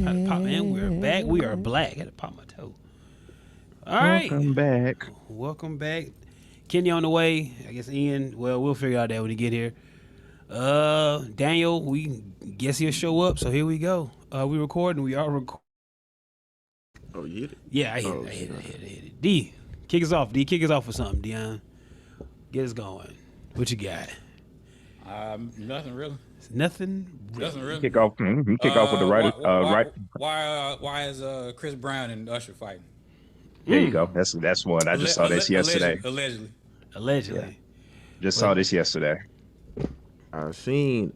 And we're back. We are black. I had to pop my toe. All right. Welcome back. Welcome back. Kenny on the way. I guess Ian. Well, we'll figure out that when he get here. Daniel, we guess he'll show up. So here we go. We recording. We are recording. Oh, you hit it? Yeah, I hit it. D, kick us off. D, kick us off with something. Dion, get us going. What you got? Nothing really. Nothing. Nothing really. Kick off with the writer. Why is Chris Brown and Usher fighting? There you go. That's one. I just saw this yesterday. Allegedly. Yeah. Just saw this yesterday. I seen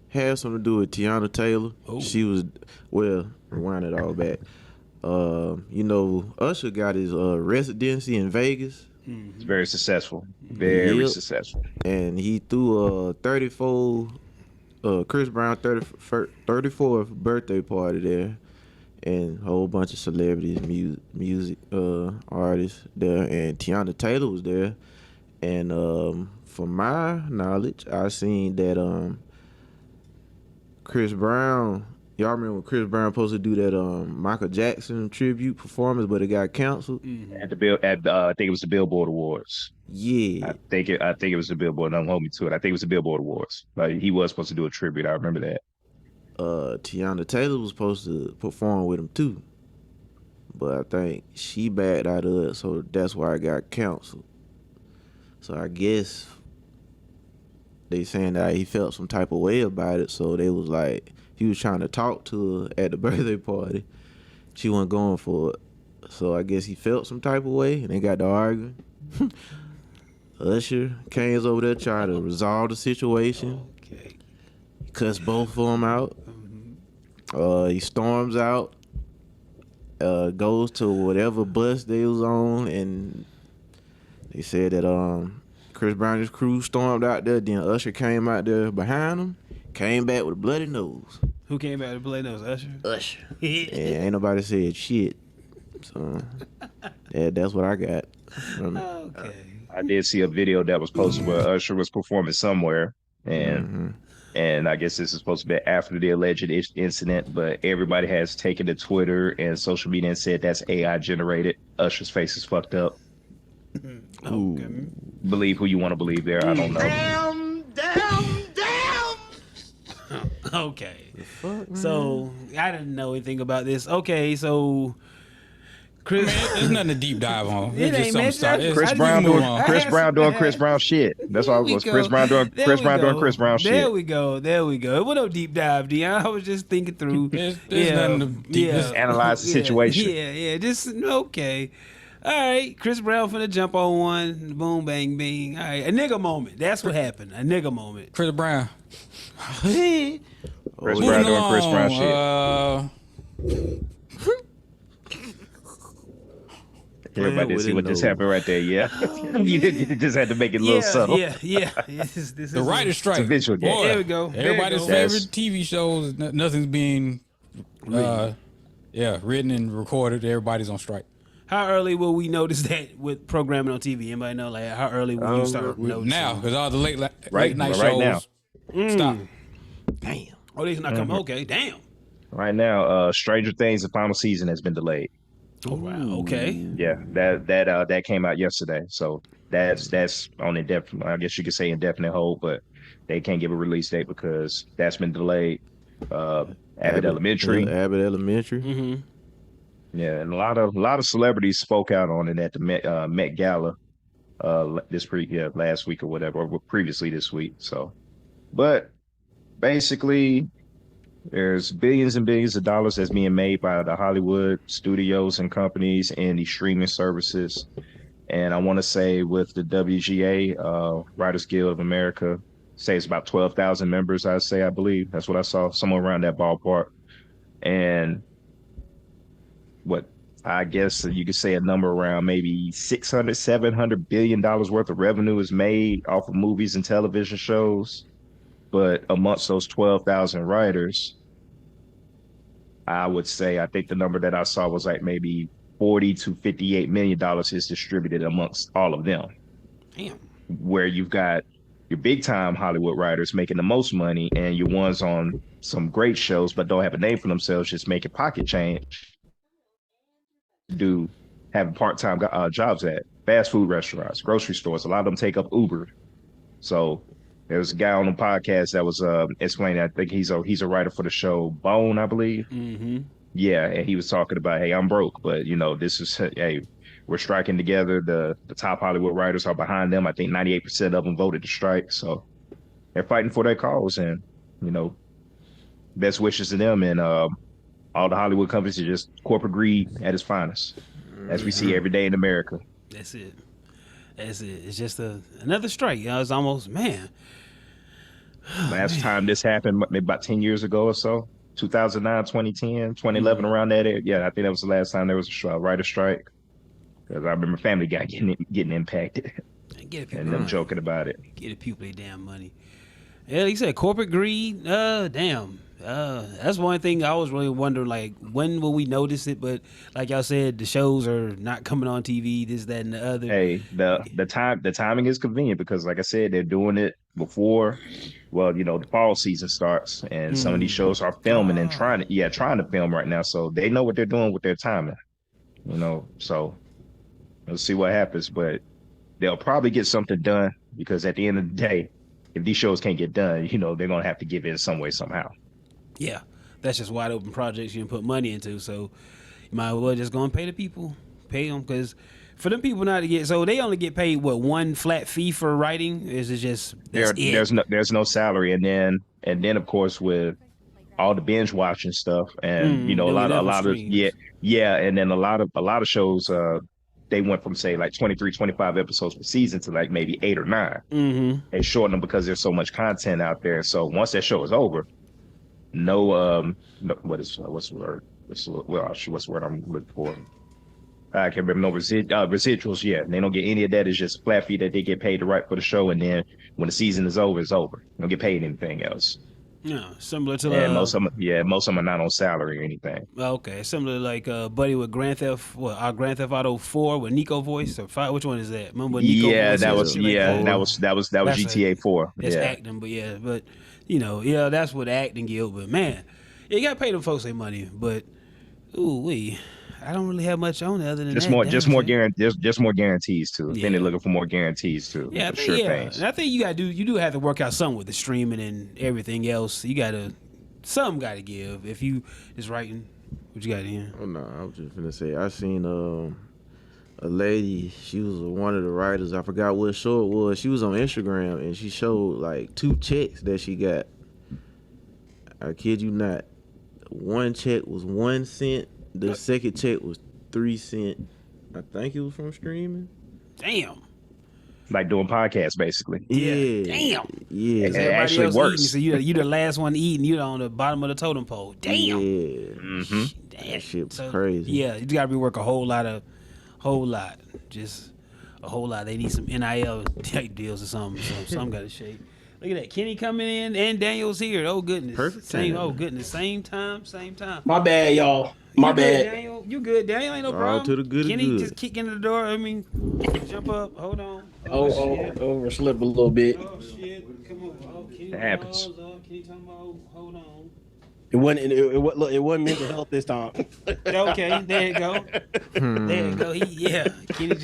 had something to do with Tiana Taylor. Oh. She was rewind it all back. Usher got his residency in Vegas. It's very successful. Very successful. And he threw a 34 Chris Brown 34th birthday party there, and a whole bunch of celebrities, music artists there, and Tiana Taylor was there. And from my knowledge, I seen that Chris Brown. Y'all remember when Chris Brown supposed to do that Michael Jackson tribute performance, but it got canceled? At I think it was the Billboard Awards. Yeah. I think it was the Billboard. Don't hold me to it. I think it was the Billboard Awards. Like, he was supposed to do a tribute. I remember that. Tiana Taylor was supposed to perform with him too, but I think she backed out of it, so that's why it got canceled. So I guess they saying that he felt some type of way about it, so they was like, he was trying to talk to her at the birthday party. She wasn't going for it. So I guess he felt some type of way, and they got to arguing. Usher came over there trying to resolve the situation. Okay. He cussed both of them out. He storms out, goes to whatever bus they was on, and they said that Chris Brown's crew stormed out there. Then Usher came out there behind him, came back with a bloody nose. Who came back to play those? Usher? Usher. Yeah, ain't nobody said shit. So that's what I got. Okay. I did see a video that was posted where Usher was performing somewhere, and I guess this is supposed to be after the alleged incident, but everybody has taken to Twitter and social media and said that's AI generated. Usher's face is fucked up. Okay. Believe who you want to believe there. I don't know. Damn. Okay. So I didn't know anything about this. Okay, so Chris, There's nothing to deep dive on. It ain't, man. Chris Brown doing Chris Brown shit. That's all it was. Chris Brown doing Chris Brown shit. There we go. It was no deep dive, Dion. I was just thinking through. There's nothing to deep. Just analyze the situation. Yeah. Just okay. All right, Chris Brown finna jump on one. Boom, bang, bing. All right, a nigga moment. That's what happened. A nigga moment. Chris Brown. Chris Brown doing Chris Brown shit. Everybody did see what just happened right there, yeah. You just had to make it a little subtle. Yeah. This is The writer's strike. It's a visual game. Boy, There we go. Everybody's favorite TV shows. Nothing's being, written and recorded. Everybody's on strike. How early will we notice that with programming on TV? Anybody know? Like, how early will you start noticing? Now, because all the late night Right shows stop. Damn. Oh, they's not coming. Okay, damn. Right now, Stranger Things, the final season has been delayed. Oh, wow. Okay. Yeah, that came out yesterday. So that's on indefinite. I guess you could say indefinite hold, but they can't give a release date because that's been delayed. Abbott Elementary. Mm-hmm. Yeah, and a lot of celebrities spoke out on it at the Met Gala last week or whatever, or previously this week. So, but basically, there's billions and billions of dollars that's being made by the Hollywood studios and companies and the streaming services. And I want to say with the WGA, Writers Guild of America, say it's about 12,000 members, I believe. That's what I saw, somewhere around that ballpark. And what I guess you could say a number around maybe $600-700 billion worth of revenue is made off of movies and television shows. But amongst those 12,000 writers, I would say, I think the number that I saw was like maybe $40 to $58 million is distributed amongst all of them. Damn. Where you've got your big time Hollywood writers making the most money and your ones on some great shows, but don't have a name for themselves, just making pocket change. Do having part-time jobs at fast food restaurants, grocery stores. A lot of them take up Uber. So there was a guy on the podcast that was explaining. I think he's a writer for the show Bone, I believe. Mm-hmm. Yeah, and he was talking about, hey, I'm broke, but this is hey, we're striking together. The top Hollywood writers are behind them. I think 98% of them voted to strike, so they're fighting for their cause, and best wishes to them. And all the Hollywood companies are just corporate greed at its finest, as we see every day in America. That's it. It's just another strike. It's almost, man. Last time this happened, maybe about 10 years ago or so, 2009, 2010, 2011, around that area. Yeah, I think that was the last time there was a writer strike. Because I remember Family Guy getting impacted and them joking about it. Get the people their damn money. Yeah, like you said, corporate greed. Damn. That's one thing I was really wondering, like, when will we notice it? But like y'all said, the shows are not coming on TV, this, that, and the other. Hey, the timing is convenient because, like I said, they're doing it before, the fall season starts, and some of these shows are filming and trying to film right now, so they know what they're doing with their timing. So let's see what happens, but they'll probably get something done because at the end of the day, if these shows can't get done, they're gonna have to give in some way somehow. Yeah, that's just wide open projects you can put money into. So you might as well just go and pay the people, pay them, because for them people not to get, so they only get paid one flat fee for writing. Is it just there's no salary, and then of course with all the binge watching stuff, and a lot of and then a lot of shows they went from say like 23, 25 episodes per season to like maybe 8 or 9. Mm-hmm. They shorten them because there's so much content out there. So once that show is over, what's the word? What's the word I'm looking for? I can't remember. No residuals. Yeah, they don't get any of that. It's just flat fee that they get paid to write for the show, and then when the season is over, it's over. They don't get paid anything else. Yeah, similar to most of them are not on salary or anything. Okay, similar to like Buddy with Grand Theft Auto 4 with Nico voice or 5. Which one is that? Remember Nico voice? That was GTA 4. That's acting, but that's what acting guild. But man, you gotta pay them folks their money. But I don't really have much on it other than just more guarantees too. Yeah. Then they're looking for more guarantees too. Yeah, and I think you do have to work out something with the streaming and everything else. Something got to give. If you just writing, what you got in here? Oh no, I was just gonna say I seen a lady. She was one of the writers. I forgot what show it was. She was on Instagram and she showed like 2 checks that she got. I kid you not. One check was 1 cent. The second check was 3 cents. I think it was from streaming. Damn. Like doing podcasts, basically. Yeah. Damn. Yeah. It actually works. So you the last one eating. You're on the bottom of the totem pole. Damn. Yeah. Mm-hmm. Damn. That shit was crazy. Yeah, you gotta be working a whole lot. Just a whole lot. They need some NIL type deals or something. Some got to shake. Look at that. Kenny coming in and Daniel's here. Oh goodness. Perfect Same. time. Oh goodness. Same time. My bad, y'all. My bad. Daniel. You good, Daniel? Ain't no All problem. to the good. Kenny good. just kick into the door. I mean, jump up. Hold on. Overslept a little bit. Oh shit. Come on. Oh, Kenny. It happens. Kenny talking about. Hold on. It wasn't mental health this time. Okay, there you go. There you go. Kenny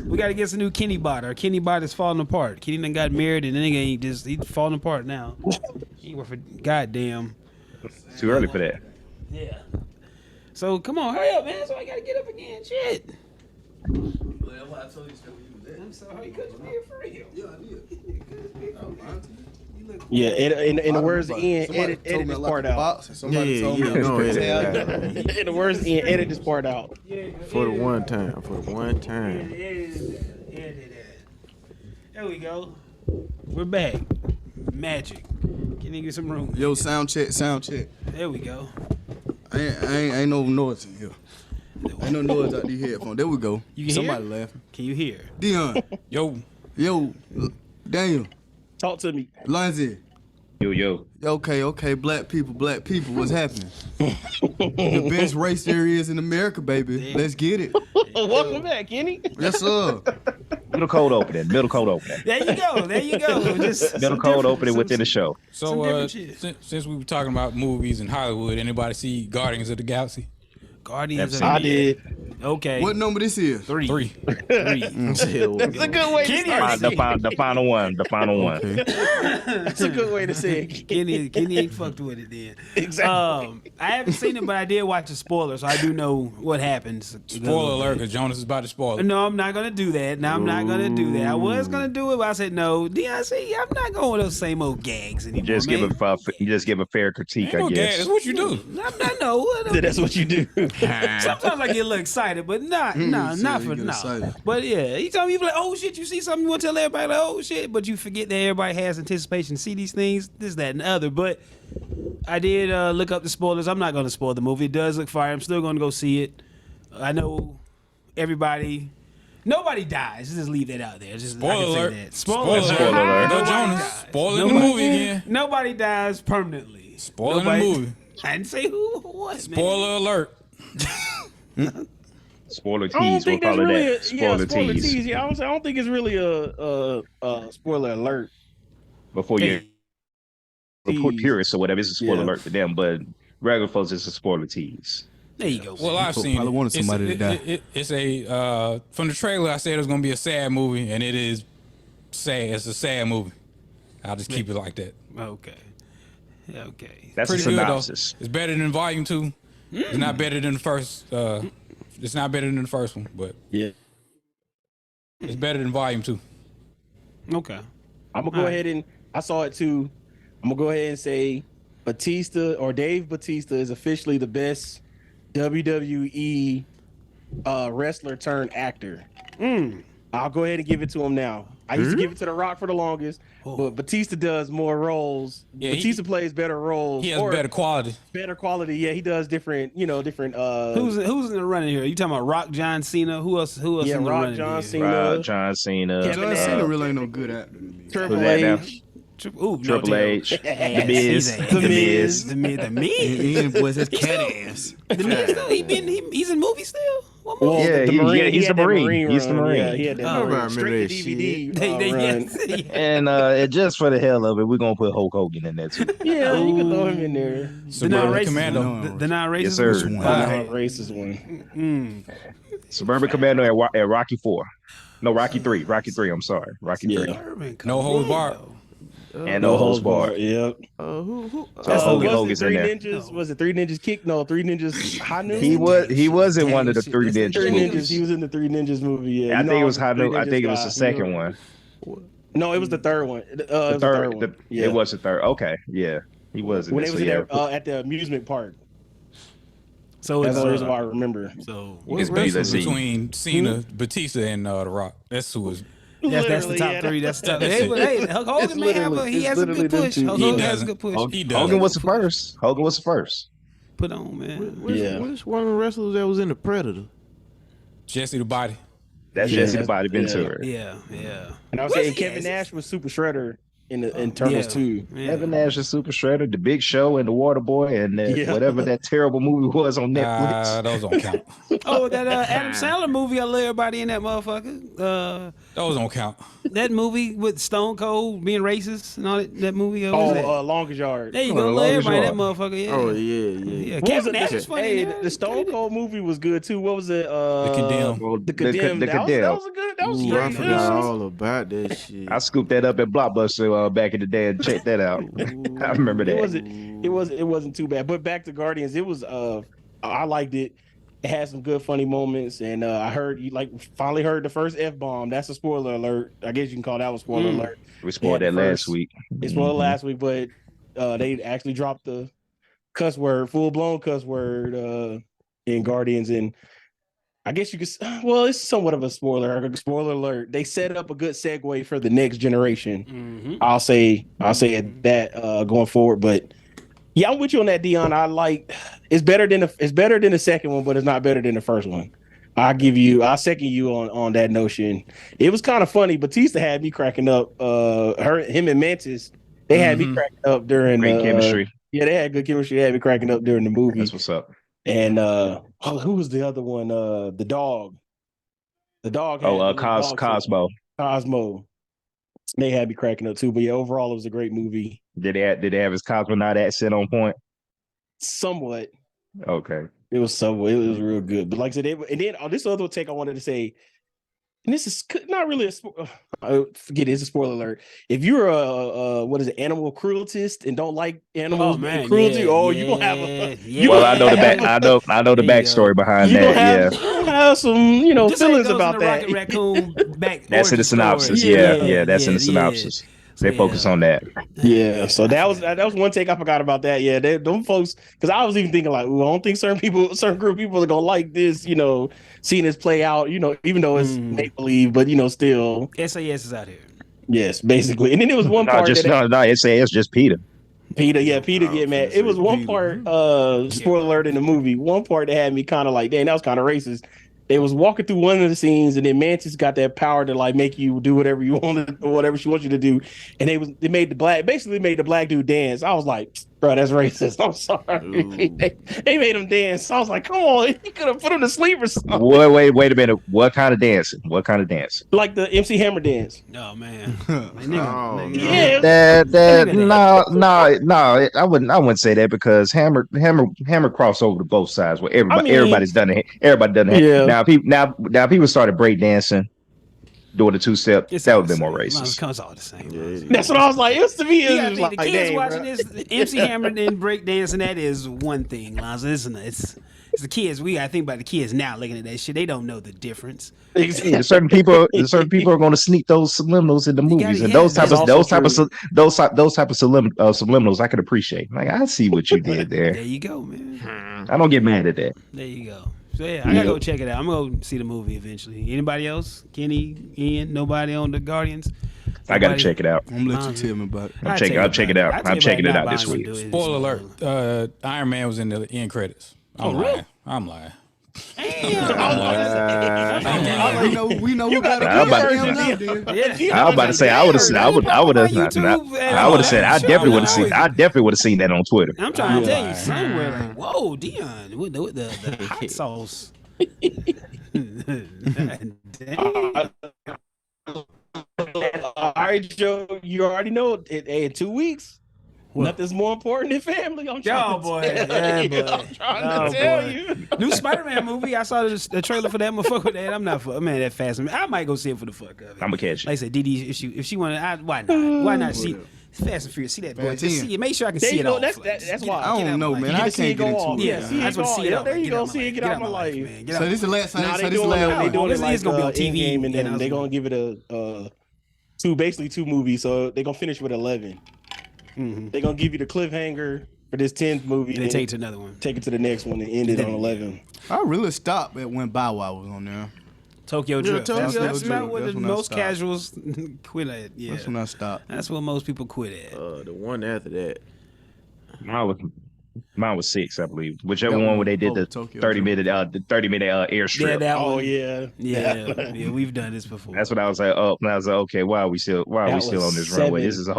we gotta get some new Kenny bot. Our Kenny bot is falling apart. Kenny done got married and then he's falling apart now. He worth for goddamn. Too early for that. Yeah. So come on, hurry up, man. So I gotta get up again. Shit. Well, that's why I told you to stay where you was at. I'm sorry, cause you being for real. Yeah, I did. I was lying to you. Yeah, in the words of Ian, edit this part out. Somebody told me yeah, I was no, crazy. In the words of Ian, edit this part out. For the one time. There we go. We're back. Magic. Can you get some room? Yo, sound check. There we go. Ain't no noise in here. Ain't no noise out these headphones. There we go. You can Somebody hear? laughing. Can you hear? Dion. Yo, Yo, Daniel. Talk to me. Lindsay. Yo. Okay, black people, what's happening? The best race there is in America, baby. Let's get it. Welcome back, Kenny. Yes, sir. Middle cold opening. There you go. Just Middle some cold different- opening some- within the show. Some So different shit. since we were talking about movies in Hollywood, anybody see Guardians of the Galaxy? Guardians of I the did. Okay. What number this is? Three. That's a good way to start. The final one. Okay. That's a good way to say it. Kenny ain't fucked with it then. Exactly. I haven't seen it, but I did watch the spoiler, so I do know what happens. Spoiler alert, because Jonas is about to spoil it. No, I'm not gonna do that. No, I'm not gonna do that. I was gonna do it, but I said no. DIC, I'm not going with those same old gags anymore. You just give a fair critique, Ain't no I gas. guess. That's what you do. I'm not no. That's what you do. Sometimes I get a little excited, but not for you get now. excited. But yeah, he told me, you be like, oh shit, you see something, you want to tell everybody like, oh shit, but you forget that everybody has anticipation to see these things, this, that, and the other. But I did look up the spoilers. I'm not going to spoil the movie. It does look fire. I'm still going to go see it. I know nobody dies. Just leave that out there. Just Spoiler I can say alert. that. Spoiler alert. Spoiler alert. No Nobody Jonas. dies. Spoiling the movie again. Nobody dies permanently. Spoiling the movie. I didn't say who or what. Man. Spoiler alert. Spoiler I don't tease. We'll think that's call it really that. Spoiler tease. Yeah, I don't think it's really a spoiler alert. Before you Tease. purists or whatever, it's a spoiler Yeah. alert to them, but regular folks, it's a spoiler tease. There you go. Well, I've seen Probably it. wanted somebody to die. It's a from the trailer. I said it was gonna be a sad movie, and it is sad. It's a sad movie. I'll just keep it like that. Okay. That's Pretty a good though. synopsis. It's better than Volume 2. It's not better than the first. It's not better than the first one, but Yeah. it's better than Volume 2. Okay. I'm gonna go ahead and I saw it too. I'm gonna go ahead and say Batista or Dave Batista is officially the best WWE wrestler turned actor. I'll go ahead and give it to him now. I used to give it to The Rock for the longest, but Batista does more roles. Yeah, Batista plays better roles. He has or better quality. better quality. Yeah, he does different. Who's in the running here? You talking about Rock, John Cena? Who else? Yeah, in the Rock, running John here? Cena, John Cena. Kevin John Nash. Cena really ain't no good actor to me. Triple Who's that now? H. Triple H. The Miz. The The Miz. The Miz. He ain't boys his cat ass. The Miz still. He's in movies still. What movie? Well, Yeah, the he- Marine, yeah, he's he had the that Marine. He's the run. Marine. Yeah, he had that Oh, Marine. I remember Straight that to DVD run. And just for the hell of it, we're gonna put Hulk Hogan in there too. Yeah, you can throw him in there. The Suburban non-racist Commando. one. The non-racist Yes, sir. one. Racist one. Suburban Commando at Rocky 4. No, Rocky 3. Rocky 3. I'm sorry. Rocky 3. No holds barred. And no holds barred. Yep. Who? So Hogan was Hogan's it in Three there. Ninjas? Was it Three Ninjas Kick? No, Three Ninjas High Ninjas. He was in one of the Three Three Ninjas Ninjas. movies. He was in the Three Ninjas movie. Yeah, I think it was High. I think it was the second one. No, it was the third one. It was The third third. one. Yeah. It was the third. Okay, yeah, he was in when this. they was So, in yeah. there at the amusement park. So That's it's the reason why I remember. so It's Basically let's see. between Cena, Batista, and The Rock. That's who is. that's the Literally, top yeah. three. That's the top. That's Hey, it. but hey, Hulk Hogan may have he it's has a good literally them push. two. Hulk He Hogan has a doesn't. good push. He does. Hogan was the first. Hogan was the first. Put on, man. Yeah. Which one of the wrestlers that was in the Predator? Jesse the Body. That's Yeah, Jesse the Body yeah. Ventura. Yeah. And I was saying Kevin Nash was Super Shredder in Turtles too. Kevin Nash is Super Shredder, The Big Show, and The Water Boy, and Yeah. whatever that terrible movie was on Netflix. Those don't count. Oh, that Adam Sandler movie. I love everybody in that motherfucker. Those don't count. That movie with Stone Cold being racist and all that movie. What was that? Longest Yard. There you Oh, go. The Love Longest everybody in that Yard. motherfucker. Yeah. Oh yeah. Yeah. What was Kevin it? Nash is funny. Hey, man. the Stone Cold movie was good too. What was it? The Condemned. Well, The Condemned. That was a good. That was Ooh, I straight. forgot all about that shit. I scooped that up at Blockbuster back in the day and checked that out. I remember that. It wasn't too bad. But back to Guardians, it was I liked it. It had some good funny moments, and I heard you finally heard the first F-bomb. That's a spoiler alert. I guess you can call that one spoiler alert. We spoiled Yeah, that the last first- week. It spoiled last week, but they actually dropped the cuss word, full blown cuss word in Guardians, and I guess you could. Well, it's somewhat of a spoiler. Spoiler alert. They set up a good segue for the next generation. I'll say that going forward, but yeah, I'm with you on that, Dion. I like it's better than the second one, but it's not better than the first one. I second you on that notion. It was kind of funny. Batista had me cracking up. Him and Mantis They had me cracking up during Great chemistry. Yeah, they had good chemistry. They had me cracking up during the movie. That's what's up. And who was the other one? The dog. The dog. Cosmo. Cosmo. They had me cracking up too. But yeah, overall, it was a great movie. Did they have his cosmonaut accent on point? Somewhat. Okay. It was somewhat. It was real good. But like I said, and then this other take I wanted to say, and this is not really forget it, it's a spoiler alert. If you're a what is it, animal crueltist and don't like animals cruelty, you gonna have a well, I know the back. I know the backstory behind that. You have some, feelings about that. Rocket Raccoon back. That's in the synopsis. Yeah, that's in the synopsis. They focus on that. Yeah, so that was one take I forgot about that. Yeah, them folks, because I was even thinking like, I don't think certain group of people are gonna like this, seeing this play out, even though it's make believe, but still. SAS is out here. Yes, basically. And then there was one part. SAS just Peter. Peter get mad. It was one part, spoiler alert in the movie. One part that had me kind of like, dang, that was kind of racist. They was walking through one of the scenes, and then Mantis got that power to like make you do whatever you wanted or whatever she wants you to do. And they made the black dude dance. I was like, bro, that's racist. I'm sorry. They made him dance. I was like, come on, you could have put him to sleep or something. Wait a minute. What kind of dancing? Like the MC Hammer dance. Oh man. Yeah. No. I wouldn't say that because Hammer crossed over to both sides. Where everybody's done it. Everybody done it. Yeah. Now people started break dancing, doing the 2-step. That would have been more racist. It's all the same. That's what I was like. It was to me. It was the kids watching this MC Hammer and break dancing. That is one thing, Lonzo. It's the kids. We gotta think about the kids now looking at that shit. They don't know the difference. Yeah, certain people are going to sneak those subliminals in the movies, and those type of subliminals I could appreciate. Like, I see what you did there. There you go, man. I don't get mad at that. There you go. So yeah, I gotta go check it out. I'm gonna go see the movie eventually. Anybody else? Kenny, Ian, nobody on the Guardians? I gotta check it out. I'm gonna let you tell me about it. I'll check it out. I'm checking it out this week. Spoiler alert: Iron Man was in the end credits. Really? I'm lying. We know who got I was about to say I would have said I definitely would have seen that on Twitter. I'm trying to tell you somewhere like, whoa, Dion, with the hot sauce. All right, Joe, you already know in 2 weeks. Nothing's more important than family. I'm trying to tell you. New Spider-Man movie. I saw the trailer for that. Motherfucker with that. I'm not that fast. I might go see it for the fuck of it. I'm gonna catch it. Like I said, Didi, if she wanted, why not? Why not see Fast and Furious? See that boy. Just see it. Make sure I can see it all. That's why I don't know, man. I can't get into it. Yeah, I just want to see it all. There you go. See it. Get out my life. So this is the last. They doing it like it's gonna be on TV, and then they're gonna give it basically two movies. So they're gonna finish with 11. Mm-hmm. They're gonna give you the cliffhanger for this 10th movie, and then take it to another one. Take it to the next one and end it on 11. I really stopped at when Bow Wow was on there. Tokyo Drift. That's Drift. what most casuals quit at. Yeah, that's when I stopped. That's what most people quit at. The one after that. Mine was 6, I believe. Whichever one where they did the 30-minute airstrip. Yeah. We've done this before. That's what I was like. Oh, and I was like, okay, why are we still on this runway? This is a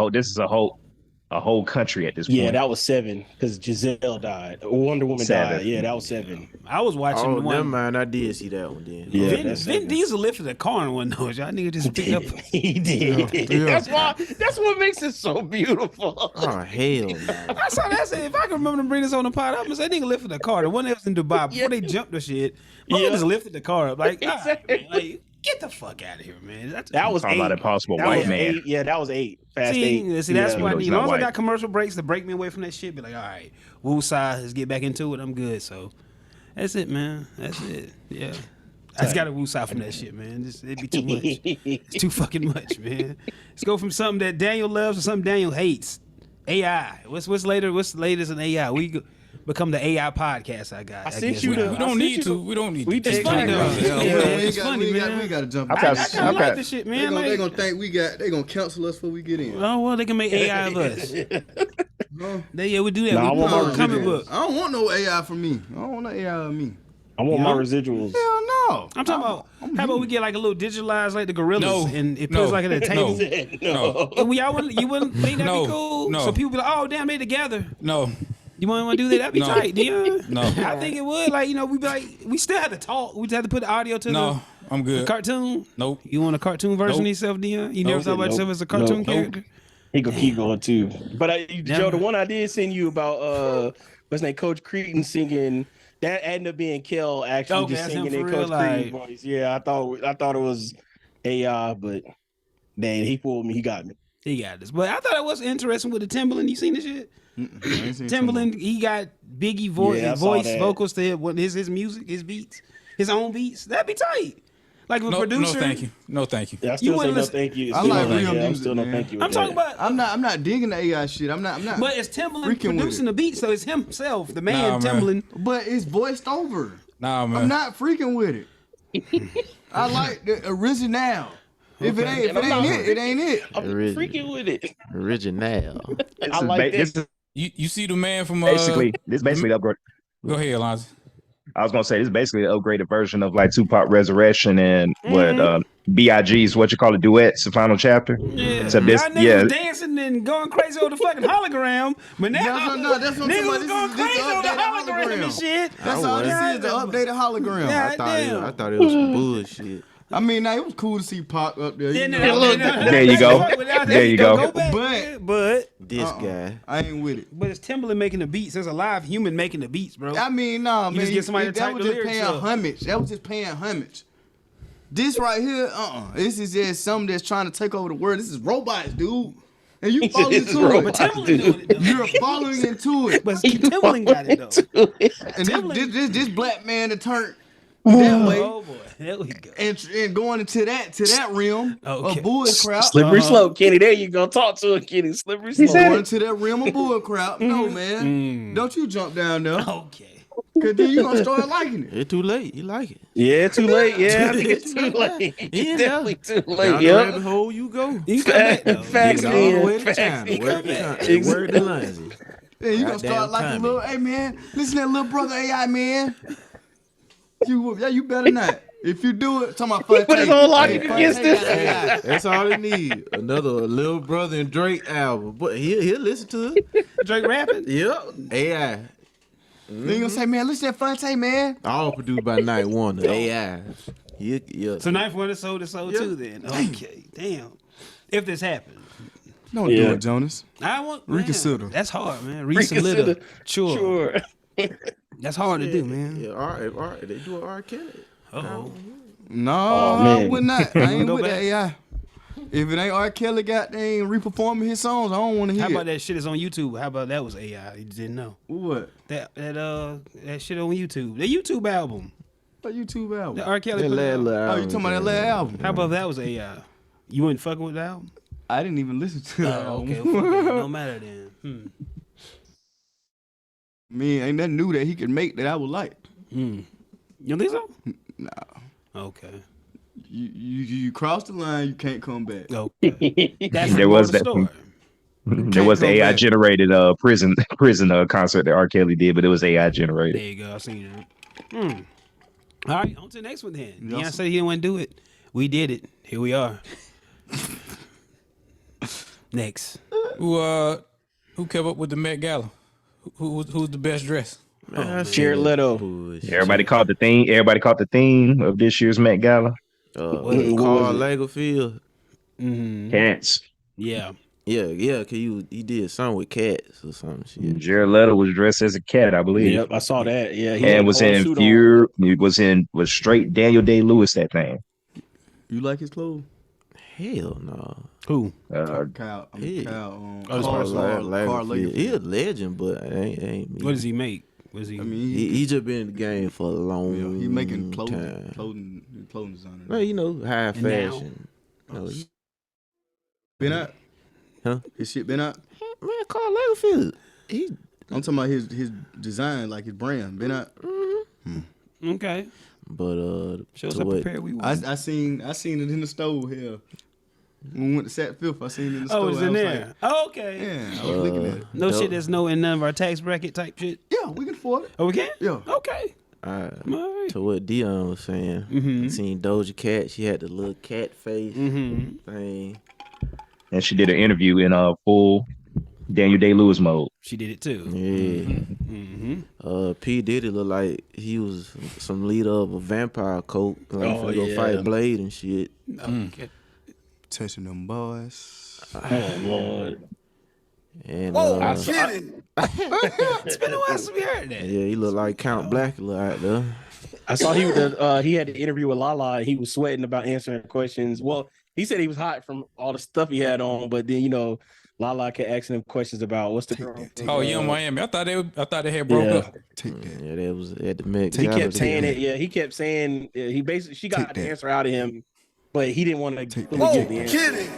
whole country at this point. Yeah, that was 7 because Giselle died. Wonder Woman died. Yeah, that was 7. I was watching the one. Never mind, I did see that one then. Yeah, Vin Diesel lifted the car in one though. Y'all nigga just picked up. He did. Yeah. That's what makes it so beautiful. Oh hell, man. I saw that. If I can remember to bring this on the pod, I'm gonna say that nigga lifted the car. The one that was in Dubai before they jumped the shit. Just lifted the car up like. Exactly. Get the fuck out of here, man. That was 8. About Impossible White Man. 8. Yeah, that was 8. Fast 8. See, that's what I need. As long as I got commercial breaks to break me away from that shit, be like, all right, woosah, let's get back into it. I'm good. So that's it, man. That's it. Yeah. I just got to woosah from that shit, man. It'd be too much. It's too fucking much, man. Let's go from something that Daniel loves to something Daniel hates. AI. What's later? What's the latest in AI? We become the AI podcast. I guess. We don't need to. It's funny though. It's funny, man. We got to jump. I like this shit, man. They're gonna think they gonna cancel us before we get in. Oh well, they can make AI of us. We do that. Nah, we put comic book. I don't want no AI for me. I don't want no AI of me. I want my Yeah. residuals. Hell no. I'm talking about. How about we get like a little digitalized like the gorillas No. and it No. puts like at a table. No. And you wouldn't think that'd No. be cool? No. So people be like, oh damn, they together. No. You want to do that? That'd be No. tight, Dion. No. I think it would. Like, we be like, we still have to talk. We just have to put the audio to No. I'm the good. cartoon. Nope. You want a cartoon version Nope. of yourself, Dion? You never Nope. thought about yourself as a cartoon Nope. character? He gonna keep going too. But Joe, Never. the one I did send you about what's his name, Coach Cretan singing that ended up being Kel actually Okay, just that's him singing in for Coach real, Cretan's like- voice. Yeah, I thought it was AI, but dang, he fooled me. He got me. He got this. But I thought it was interesting with the Timbaland. You seen this shit? I ain't seen Timbaland, he got Biggie Yeah, I saw voice that. vocals to his music, his beats, his own beats. That'd be tight. Like with No, producer. no, thank you. No, thank you. Yeah, I still say wouldn't no listen- thank you. I Still like no real thank you. I'm music, still no man. thank you. with I'm talking that. about. I'm not digging the AI shit. I'm not. But it's Timbaland Freaking with producing it. the beat, so it's himself, the man, Nah, man. Timbaland. But it's voiced over. Nah, man. I'm not freaking with it. I like the original. If it ain't it, it ain't it. I'm freaking with it. Original. I like this that. is You see the man from basically the upgrade. Go ahead, Alonzo. I was gonna say this is basically an upgraded version of like Tupac Resurrection and what B.I.G's what you call it duets, the final chapter. Yeah. So this, Y'all niggas was dancing and going crazy over the fucking hologram, but now That's what I'm niggas talking was going about. This is crazy over the updated hologram and shit. That's all this is, the updated hologram. Yeah. I thought it was some bullshit. I mean, now it was cool to see Pac up there. Yeah, You no, know? There you go. There you go. But This guy. I ain't with it. it's Timbaland making the beats. There's a live human making the beats, bro. I mean, nah, You man. just get somebody to that type was the just lyrics paying up. homage. That was just paying homage. This right here, this is just something that's trying to take over the world. This is robots, dude. And you falling This is into it. But Timbaland doing it though. You're falling into it. But Timbaland got it though. And this black man that turned that way Oh boy, there we go. and going into that realm Okay. of bull crap. Slippery slope, Kenny. There you go. Talk to it, Kenny. Slippery slope. Going into that realm of bull crap. No, man. Don't you jump down there. Okay. Cause then you gonna start liking it. It's too late. You like it. Yeah, too late. Yeah, I think it's too late. Yeah. Definitely too Down late. the Yep. rabbit hole you go. You come back though. Facts, All the way man. to Facts. China. Word to China. Exactly. Word to Lindsay. Then you gonna Goddamn start liking timing. little, hey man, listen to that little brother AI man. You better not. If you do it, talking about fun. Put his whole logic against this. That's all it need. Another Lil Brother and Drake album. But he'll listen to it. Drake rapping. Yep. AI. Then you gonna say, man, listen to that Fonte, man. All produced by Night Wonder. AI. Yeah. So Knife One is sold too then. Okay, damn. If this happens. Don't Yeah. do it, Jonas. I want Reconsider. Damn, that's hard, man. Reconsider. Reconsider. Sure. Sure. That's hard to do, man. Yeah, all right. They do an R. Kelly. Oh. No, Oh, I man. would not. I ain't Go with back. that AI. If it ain't R. Kelly got they ain't re-performing his songs, I don't want to hear How about it. that shit is on YouTube? How about that was AI? You didn't know. What? That shit on YouTube. The YouTube album. What YouTube album? The R. Kelly That put last out. little Oh, you album talking about that was, last album? How about that was AI? You wasn't fucking with the album? I didn't even listen to that Oh, album. okay. Well, fuck it. No matter then. Man, ain't nothing new that he could make that I would like. You think so? Nah. Okay. You cross the line, you can't come back. Okay. That's There the was moral of the that story. There was the Can't go AI back. generated prison concert that R. Kelly did, but it was AI generated. There you go. I seen it. All right, on to the next one then. Yes. Deion said he didn't want to do it. We did it. Here we are. Next. Who kept up with the Met Gala? Who's the best dressed? Jared Leto. bullshit. Everybody caught the theme. Everybody caught the theme of this year's Met Gala. Carl was it? Lagerfeld. Cats. Yeah. Yeah, cause he did something with cats or something shit. Jared Leto was dressed as a cat, I believe. Yep, I saw that. Yeah, he had And a was whole in suit on. Fury. It was straight Daniel Day-Lewis, that thing. You like his clothes? Hell no. Who? Kyle. Yeah. Carl Carl Lagerfeld. Lagerfeld. He a legend, but ain't me. What does he make? What is he? I mean, He just been in the game for a long he making time. clothing designer. Well, you know, high And now? fashion. No, Been out? Huh? His shit been out? man, Carl Lagerfeld. He I'm talking about his design, like his brand. Been out? Okay. but Show us to how what- prepared we were. I seen it in the store here. When we went to Sat Fifth, I seen it in the store. Oh, it's I in was there. like, Oh, okay. yeah, I was looking at it. No Dope. shit that's no in none of our tax bracket type shit. Yeah, we can afford it. Oh, we can? Yeah. Okay. Alright. To what Dion was saying, I seen Doja Cat. She had the little cat face thing. And she did an interview in full Daniel Day-Lewis mode. She did it too. Yeah. P Diddy looked like he was some leader of a vampire cult. Like finna go fight Blade and shit. Touching them boys. Oh Lord. And It's been a while since we heard that. yeah, he looked like Count Blackula out there. I saw he had an interview with Lala and he was sweating about answering questions. Well, he said he was hot from all the stuff he had on, but then Lala kept asking him questions about what's the girl. Oh, Young Miami. I thought they had broke up. Take that. Yeah, that was at the Met He Gala. kept saying it. Yeah, he kept saying she got the answer out of him, but he didn't want to get the answer.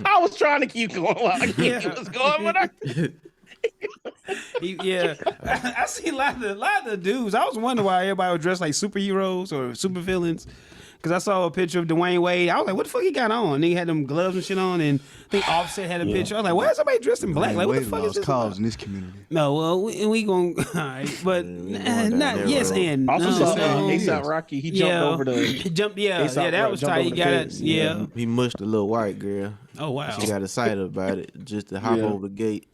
I was trying to keep going while I was going, but I see a lot of the dudes. I was wondering why everybody was dressed like superheroes or supervillains. Because I saw a picture of Dwayne Wade. I was like, what the fuck he got on? And he had them gloves and shit on. And I think Offset had a picture. I was like, why is somebody dressed in black? Like, what the fuck is this cause in this community? No, well, we going to, all right. But not yes road. and. also saw no. ASAP Rocky. He jumped over the. That was tight. He got it. Yeah. He mushed a little white girl. Oh, wow. She got excited about it just to hop over the gate.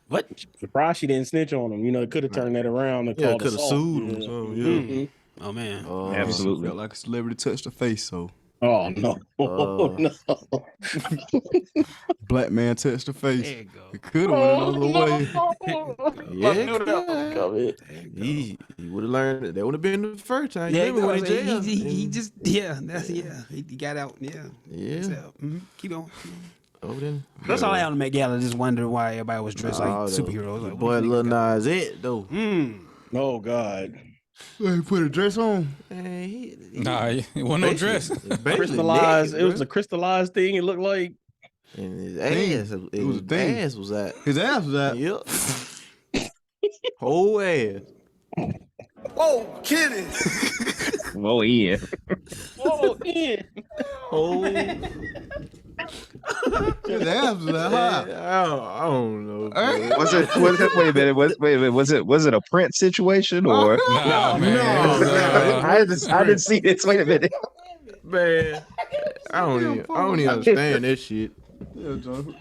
What? Surprised she didn't snitch on him. Could have turned that around and Yeah, called could have sued him. So, yeah. Oh, man. Absolutely. Felt like a celebrity touched her face, so Oh no! No! black man touched her face. There you go. It could have went another way. Yeah, he would have learned it. That would have been the first time. Yeah, He went in jail. he just he got out. Yeah. So, keep going. Oh, then. That's all I had on the Met Gala. Just wonder why everybody was dressed like superheroes. Like, Boy, Lil Nas X though. Oh God! He put a dress on. Man, Nah, it wasn't no dress. Crystallized. It was a crystallized thing. It looked like. And his Thing. ass, It was a thing. ass was out. His ass was out. Yep. Whole ass. Oh, kidding. Whoa, yeah. Oh, yeah. Whole. His ass was out high. I don't know. Was it? Wait a minute. Wait a minute. Was it a Prince situation or? Nah, man. I didn't see this. Wait a minute. Man, I don't even understand that shit. Yeah, John.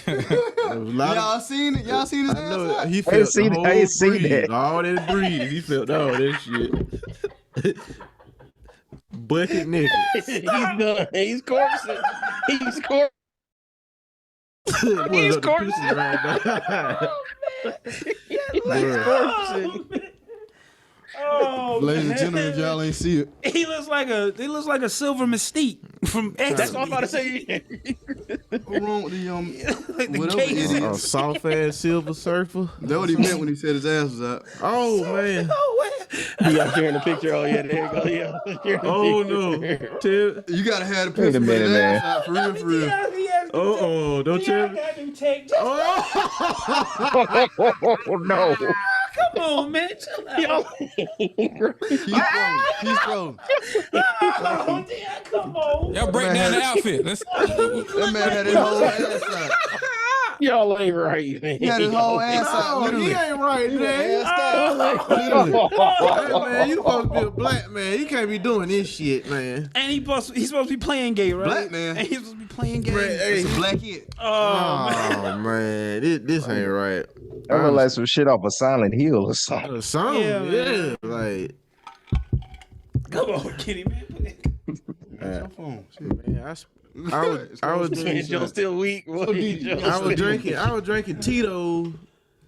There was a lot Y'all seen it? Y'all seen his I ass know out? he I felt ain't seen the it. whole I ain't seen breeze, that. all that breeze. He felt all that shit. Bucket nigga. He's done. He's corpsing. He's corpsing. He's corpsing. Oh, Ladies and gentlemen, if y'all ain't see it, he looks like a silver Mystique from X. that's what I'm about to say. what's wrong with the Like the whatever case. it A is? soft ass silver surfer. That's what he meant when he said his ass was out. Oh man. He out there in the picture. Oh yeah, there you go. Yeah. Oh no. Tell. You gotta have the Wait a picture of minute, his man. ass out for real, for real. Oh, don't tell me. Oh no. Come on, man. Chill out. He's scrolling. Oh, damn, come on. Y'all break down the outfit. Let's. That man had his whole ass out. Y'all ain't right, man. He had his whole ass out, literally. He ain't right, man. Literally. Hey, man, you supposed to be a black man. You can't be doing this shit, man. And he's supposed to be playing gay, right? Black man. And he's supposed to be playing gay. Man, hey. It's a black kid. Oh, man. Oh man, this ain't right. That look like some shit off a Silent Hill or something. A song, Yeah, yeah, man. like Come on, Kitty, man. That's your phone. Shit. man, I was Man, Joe still weak. I was drinking Tito,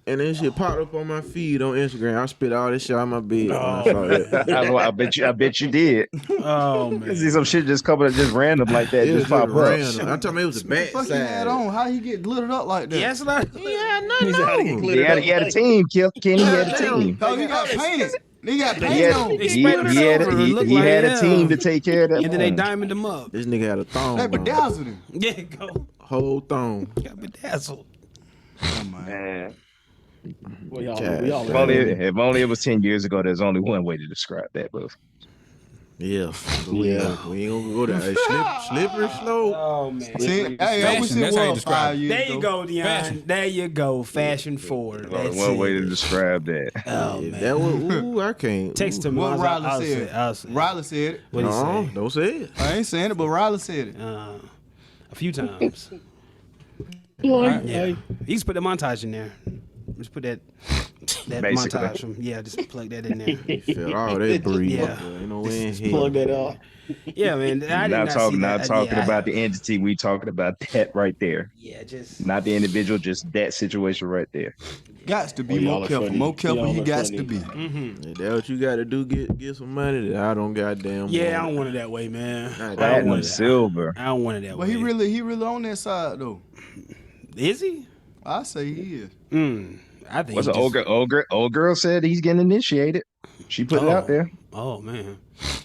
and then shit popped up on my feed on Instagram. I spit all this shit out my bed. when I saw that. I bet you did. Oh, I man. see some shit just coming up just random like that, It just was pop just up. random. I'm talking about it was the What the back fuck he had side. on? How he get glittered up like that? Yes, not. Yeah, He's out to get no. glittered He had a team, Kenny had a team. Oh, he got painted. He got He painted on. had, They he, sprayed it he had, over. he, Look he like had a hell. team to take care of that. And then they phone. diamond him up. This nigga had a thong. They on. bedazzled him. Yeah, go. Whole thong. Got bedazzled. Oh, man. Man. Well, y'all, Chat. we all If only it was 10 years ago, there's only one way to describe that, but Yeah. Yeah. We ain't gonna go there. Hey, slippery slope. Oh man. See, hey, I wish Fashion, it that's how you was describe 5 it. years There you ago. go, Dion. Fashion. There you go. Fashion forward. Only That's one way to it. describe that. Oh If man. that was, ooh, I can't. Text to me. What I'll Riley say said. it. I'll say it. Riley said it. What'd he No, say? don't say it. I ain't saying it, but Riley said it. A few times. Yeah. Yeah. You can put the montage in there. Just put that Basically. montage from. Yeah, just plug that in there. Feel all that breathe. Yeah. Ain't no way in Plug here. that off. Yeah, man. I did Not not talking, see that. not talking Yeah, about the entity. We talking about that right there. Yeah, just. Not the individual, just that situation right there. Got to be Oh, y'all more are careful. funny. More careful Y'all you are got funny. to be. If that what you got to do, get some money. That I don't goddamn. Yeah, I don't want it that way, man. Not I don't Platinum, want it. silver. I don't want it that But way. he really on that side though. Is he? I say he is. I think. What's he an just- old girl said he's getting initiated. She put it out there. Oh man.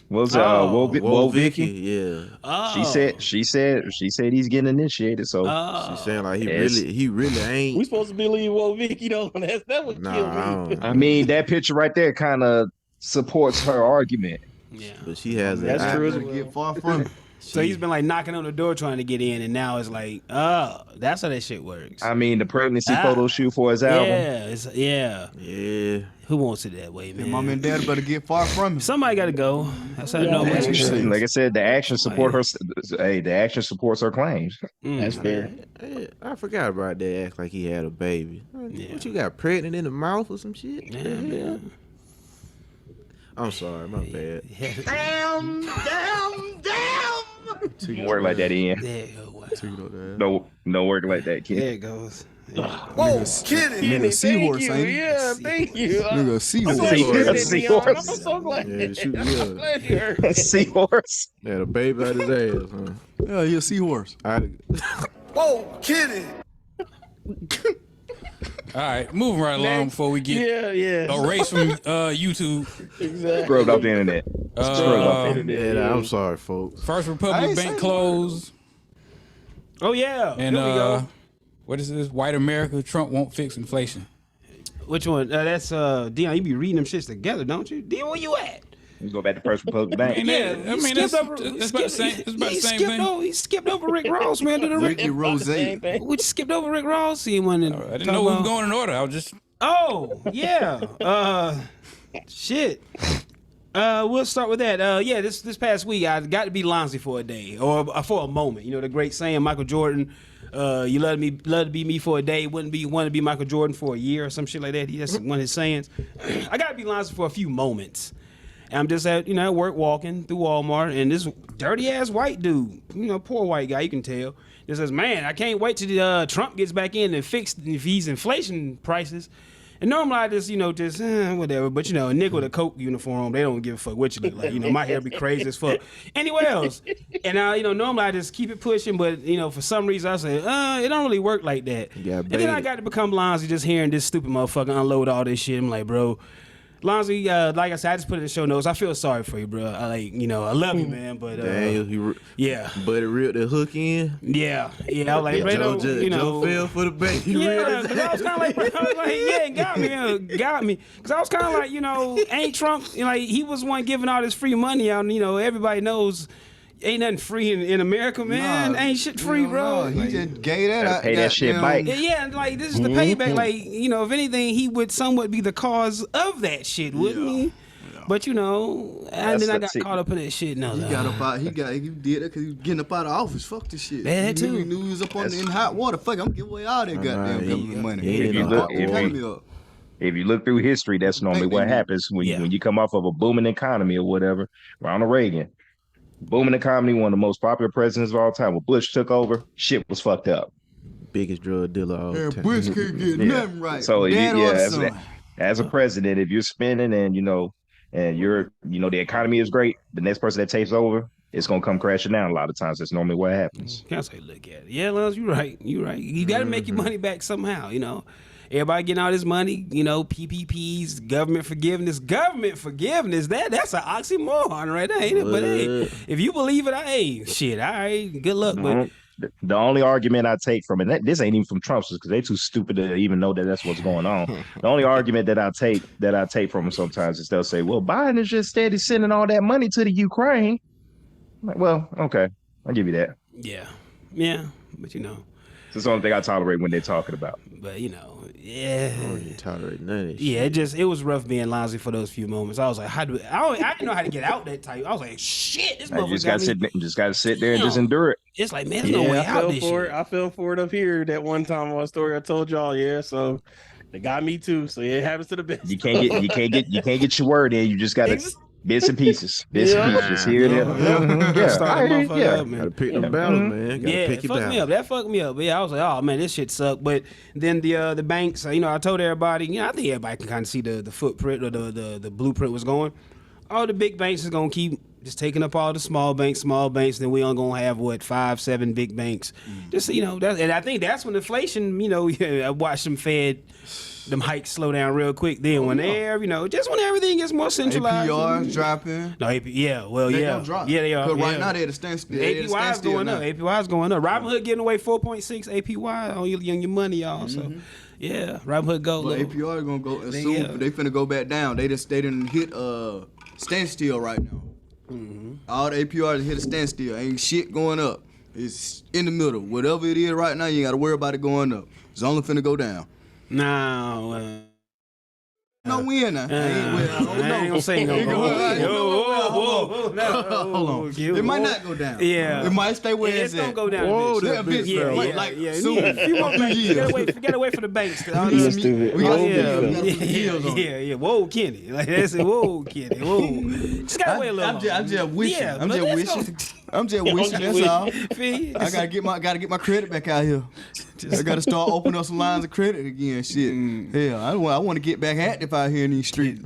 What was Oh, Whoa Vicky? Yeah. Oh. She said he's getting initiated. So Oh. She saying like he Yes. really We ain't. supposed to believe Vicky though. That would Nah, kill I me. don't. I mean that picture right there kind of supports her argument. Yeah. But she has That's an true eye. as Better well. get far from it. So he's been like knocking on the door trying to get in, and now it's like, oh, that's how that shit works. I mean the pregnancy photo shoot for his album. Yeah. Yeah. Who wants it that way, man? Mom and dad better get far from it. Somebody got to go. That's how I know Yeah, what you that's say. Like I said, the action support her. Hey, the action supports her claims. That's fair. Hey, I forgot about that. Act like he had a baby. Yeah. What you got pregnant in the mouth or some shit? Yeah, man. I'm sorry, my bad. Don't work like that, Ian. There you go. No work like that, kid. There it goes. Whoa, nigga, seahorse, Thank you. ain't he? Yeah, thank you. Nigga, I'm seahorse. glad you heard that, Seahorse. Dion. I'm so glad. Yeah, shoot, I'm yeah. so glad you heard that. Seahorse. Had a baby out his ass, huh? Yeah, he a seahorse. All right, moving right along before we get Yeah. erased from YouTube. Exactly. Scrubbed off the internet. Scrubbed off the internet. Yeah, I'm sorry, folks. First I Republic ain't Bank saying closed, Oh yeah. and Here we go. what is this? White America, Trump won't fix inflation. Which one? That's Dion. You be reading them shits together, don't you? Dion, where you at? You go back to First Republic Bank. I mean, that's about the same. It's about the same thing. He skipped over Rick Ross, man. Did Ricky Rose. we just skipped over Rick Ross. He went and I didn't know we were going in order. I was just Oh yeah. Shit. We'll start with that. Yeah, this past week I got to be Lonzy for a day or for a moment. You know the great saying, Michael Jordan. You love to be me for a day. Want to be Michael Jordan for a year or some shit like that. That's one of his sayings. I got to be Lonzy for a few moments. And I'm just at work walking through Walmart, and this dirty ass white dude, poor white guy, you can tell, just says, "Man, I can't wait till Trump gets back in and fix these inflation prices." And normally I just, whatever. But, a nigga with a Coke uniform, they don't give a fuck what you look like. My hair be crazy as fuck. Anywhere else. And, normally I just keep it pushing. But, for some reason I say, it don't really work like that. got And then I baited. got to become Lonzy just hearing this stupid motherfucker unload all this shit. I'm like, bro. Lonzy, like I said, I just put it in the show notes. I feel sorry for you, bro. I love you, man. But, Daniel, yeah. But it reeled the hook in. Yeah. I was like, bro, Joe fell for the bait. He reeled yeah, his because I was kind of like, it got me. Because I was kind of like, ain't Trump, he was one giving all this free money out, and, everybody knows ain't nothing free in America, man. Nah, ain't shit free, bro. He just gave that out. Pay that shit goddamn- back. Yeah, and this is the payback. Like, if anything, he would somewhat be the cause of that shit, wouldn't he? But and then I got caught up in that shit. No, He got up out. He did that because he was getting up out of office. Fuck this shit. Yeah, that too. He knew he was up in hot water. Fuck, I'm giving away all that goddamn government money. he ain't If you no look- hot if water. you- Economy up. If you look through history, that's normally what happens when you come off of a booming economy or whatever. Ronald Reagan, booming economy, one of the most popular presidents of all time. When Bush took over, shit was fucked up. Biggest drug dealer of all Yeah, time. Bush can't get nothing right. So Dad or son. as a president, if you're spending and you're the economy is great, the next person that takes over, it's gonna come crashing down. A lot of times, that's normally what happens. Can't say look at it. Yeah, Lance, you're right. You got to make your money back somehow. Everybody getting all this money. PPPs, government forgiveness. That's an oxymoron right there, ain't it? But hey, if you believe it, hey, shit, all right, good luck. But the only argument I take from it, this ain't even from Trumpsters because they too stupid to even know that that's what's going on. The only argument that I take from them sometimes is they'll say, "Well, Biden is just steady sending all that money to the Ukraine." I'm like, well, okay, I'll give you that. Yeah, but That's the only thing I tolerate when they're talking about. But I don't even tolerate none of that shit. it was rough being lousy for those few moments. I was like, I didn't know how to get out that type. I was like, shit, this motherfucker. You just gotta sit there and just endure it. It's like, man, there's no way out this shit. I fell for it up here that one time on a story I told y'all. Yeah, so they got me too. So it happens to the best. You can't get your word in. You just gotta. Bits and pieces. Just here and there. Gotta pick them battles, man. Gotta pick it fucked me up. That fucked me up. But I was like, oh man, this shit sucked. But then the banks, I told everybody, I think everybody can kind of see the footprint or the blueprint was going. All the big banks is gonna keep just taking up all the small banks, then we only gonna have 5-7 big banks. Just and I think that's when inflation, I watched them hikes slow down real quick. Then just when everything gets more centralized. APRs dropping. No, They gonna drop. Yeah, they are. Because right now they're at a standstill. APY is going up. APY is going up. Robinhood getting away 4.6 APY on your money, y'all. So, yeah, Robinhood go low. APR gonna go soon. They finna go back down. They didn't hit standstill right now. All the APRs hit a standstill. Ain't shit going up. It's in the middle. Whatever it is right now, you ain't got to worry about it going up. It's only finna go down. No. No win now. I ain't gonna say no. Whoa. Hold on. It might not go down. Yeah. It might stay where it's gonna at. go down. Whoa, that bitch. Yeah. Soon. A few more banks. You gotta wait for the banks. We got Yeah. Whoa, Kenny. Like that's it. Whoa, Kenny. Whoa. Just gotta wait a little. I'm just wishing. Yeah, I'm just wishing. That's all. I gotta get my credit back out here. I gotta start opening up some lines of credit again. Shit. Hell, I want to get back active out here in these streets.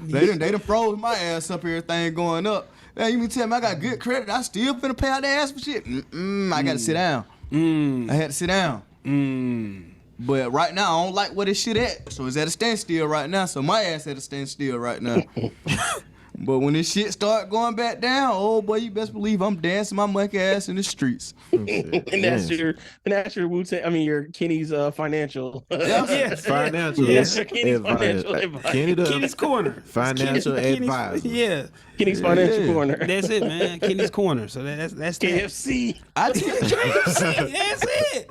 They done froze my ass up. Everything going up. Now you mean tell me I got good credit? I still finna pay out the ass for shit. I gotta sit down. I had to sit down. But right now I don't like where this shit at. So it's at a standstill right now. So my ass at a standstill right now. But when this shit start going back down, oh boy, you best believe I'm dancing my monkey ass in the streets. And that's your Wu-Tang, your Kenny's financial. Yes. Financial. Yes, Kenny's financial advice. Kenny's corner. Financial advisor. Yeah. Kenny's financial corner. That's it, man. Kenny's corner. So that's KFC. That's it.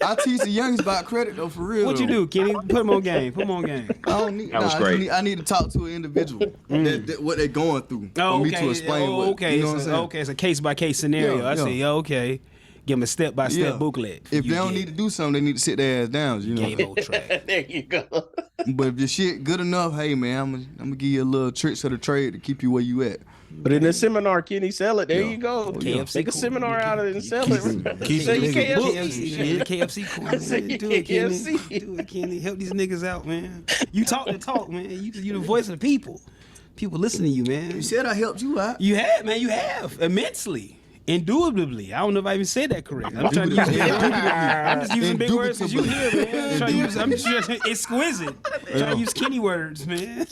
I teach the youngins about credit though, for real. What you do, Kenny? Put them on game. I don't need. That was great. I need to talk to an individual. What they're going through. For me to explain okay. It's a case by case scenario. Yeah, I say, okay. Give them a step by step booklet. If they don't need to do something, they need to sit their ass down. Game old track. There you go. But if your shit good enough, hey man, I'm gonna give you a little tricks of the trade to keep you where you at. But in the seminar, Kenny, sell it. There you go. KFC Take a seminar out of it and sell it. Keep Say you KFC corner. Do it, Kenny. Do it, Kenny. Help these niggas out, man. You talk the talk, man. You the voice of the people. People listen to you, man. You said I helped you out. You have, man. You have immensely. Indubitably. I don't know if I even said that correctly. I'm trying to use I'm just using big words because you here, man. I'm just using exquisite. Trying to use Kenny words, man.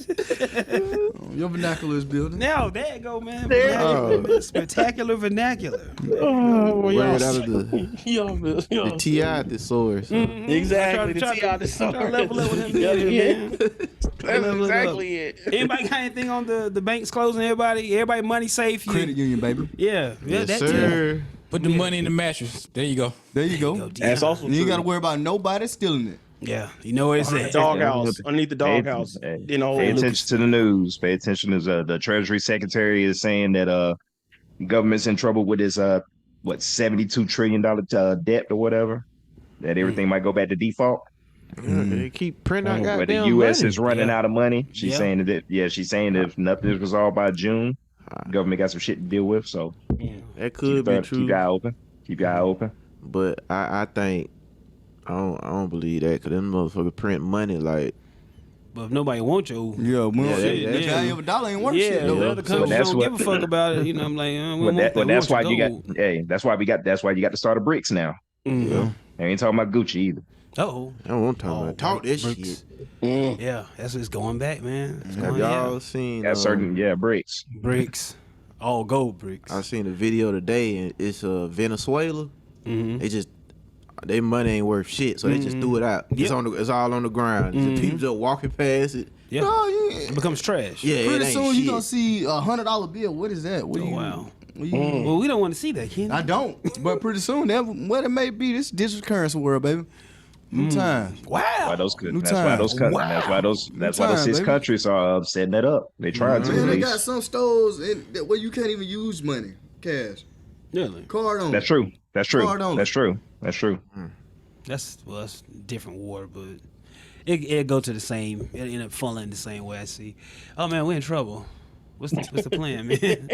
Your vernacular is building. Now, there you go, man. Man. Spectacular vernacular. Word out of the T.I. thesaurus. Exactly. The T.I. thesaurus. Level up with him, man. That's exactly it. Anybody got anything on the banks closing? Everybody money safe? Credit union, baby. Yeah. Yes, sir. Put the money in the mattress. There you go. That's also you ain't got to worry about nobody stealing it. Yeah, you know where it's at. Doghouse. Underneath the doghouse. Pay attention to the news. Pay attention to the Treasury Secretary is saying that government's in trouble with his $72 trillion debt or whatever. That everything might go back to default. They keep printing out where the goddamn U.S. money. is running out of money. She's saying that. She's saying that if nothing is resolved by June, government got some shit to deal with. So that could be true. Keep your eye open. Keep your eye open. But I think I don't believe that because them motherfuckers print money like. But if nobody wants your the value of a dollar ain't worth shit. The other countries don't give a fuck about it. I'm like, that's why you got. Hey, that's why you got to start the BRICS now. Mm-hmm. I ain't talking about Gucci either. Uh-oh. I don't want to talk about talk this shit. Yeah, it's going back, man. Have y'all seen certain bricks? Bricks. All gold bricks. I seen a video today and it's Venezuela. They just their money ain't worth shit, so they just threw it out. It's all on the ground. People just walking past it. Yeah, it becomes trash. Yeah, Pretty it ain't soon shit. you gonna see $100 bill. What is that? What Wow. Well, we don't want to see that, Kenny. I don't. But pretty soon, what it may be, this digital currency world, baby. New time. Wow. Why those could, New that's time. why those cut, Wow. that's why those time, six baby. countries are setting that up. They tried to. Man, at they least. got some stores where you can't even use money, cash, Really? card on. That's true. That's true. Card only. That's true. That's true. That's different war, but it go to the same. It end up funneling the same way. I see. Oh man, we're in trouble. What's the plan, man?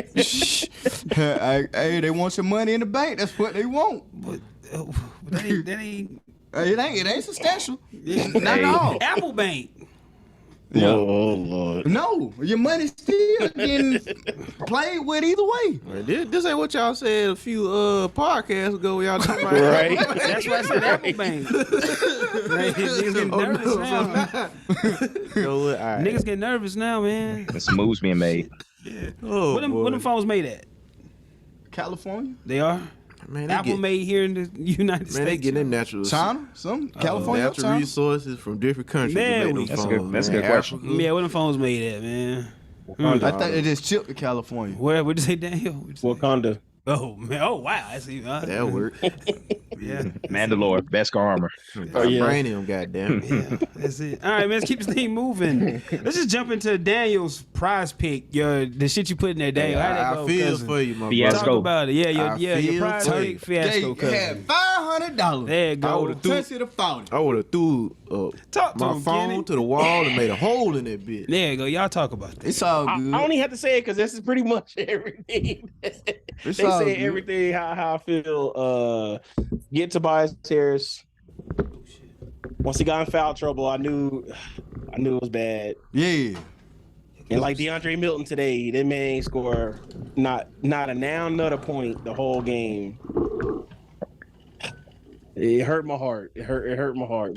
Hey, they want your money in the bank. That's what they want. But that ain't Hey, it ain't substantial. Not at all. Apple Bank. Yeah. Oh Lord. No, your money still getting played with either way. Man, this ain't what y'all said a few podcasts ago. Y'all talking about Right. That's why I said Apple Bank. Niggas getting nervous now. So, all right. Niggas get nervous now, man. There's some moves being made. Oh, What them phones made at? California, They are. man, Apple made here in the United States. Man, they getting their natural China, California, natural China. resources from different countries. Man, to make That's those a good- phones, that's a man. good question. Africa. Yeah, where them phones made at, man? I think they just chipped to California. What'd you say, Daniel? What'd you say? Wakanda. Oh man! Oh wow! I see. That worked. Yeah. Mandalore, best armor. Vibranium, goddamn. Yeah, that's it. All right, man. Let's keep this thing moving. Let's just jump into Daniel's prize pick. The shit you put in there, Daniel. How'd that I go, feel cousin? for you, my Fiasco. Talk brother. about it. Yeah, I your feel prize for pick you. fiasco, They cousin. had $500. There you I go. would've threw- Touch it or fall it. I would have threw Talk to my him, phone Kenny. to the wall and made a hole in that bitch. There you go. Y'all talk about this. It's all I good. don't even have to say it because this is pretty much everything. It's They all say good. everything how I feel. Get Tobias Harris. Once he got in foul trouble, I knew it was bad. Yeah. And like DeAndre Milton today, that man ain't score not a now, not a point the whole game. It hurt my heart. It hurt my heart.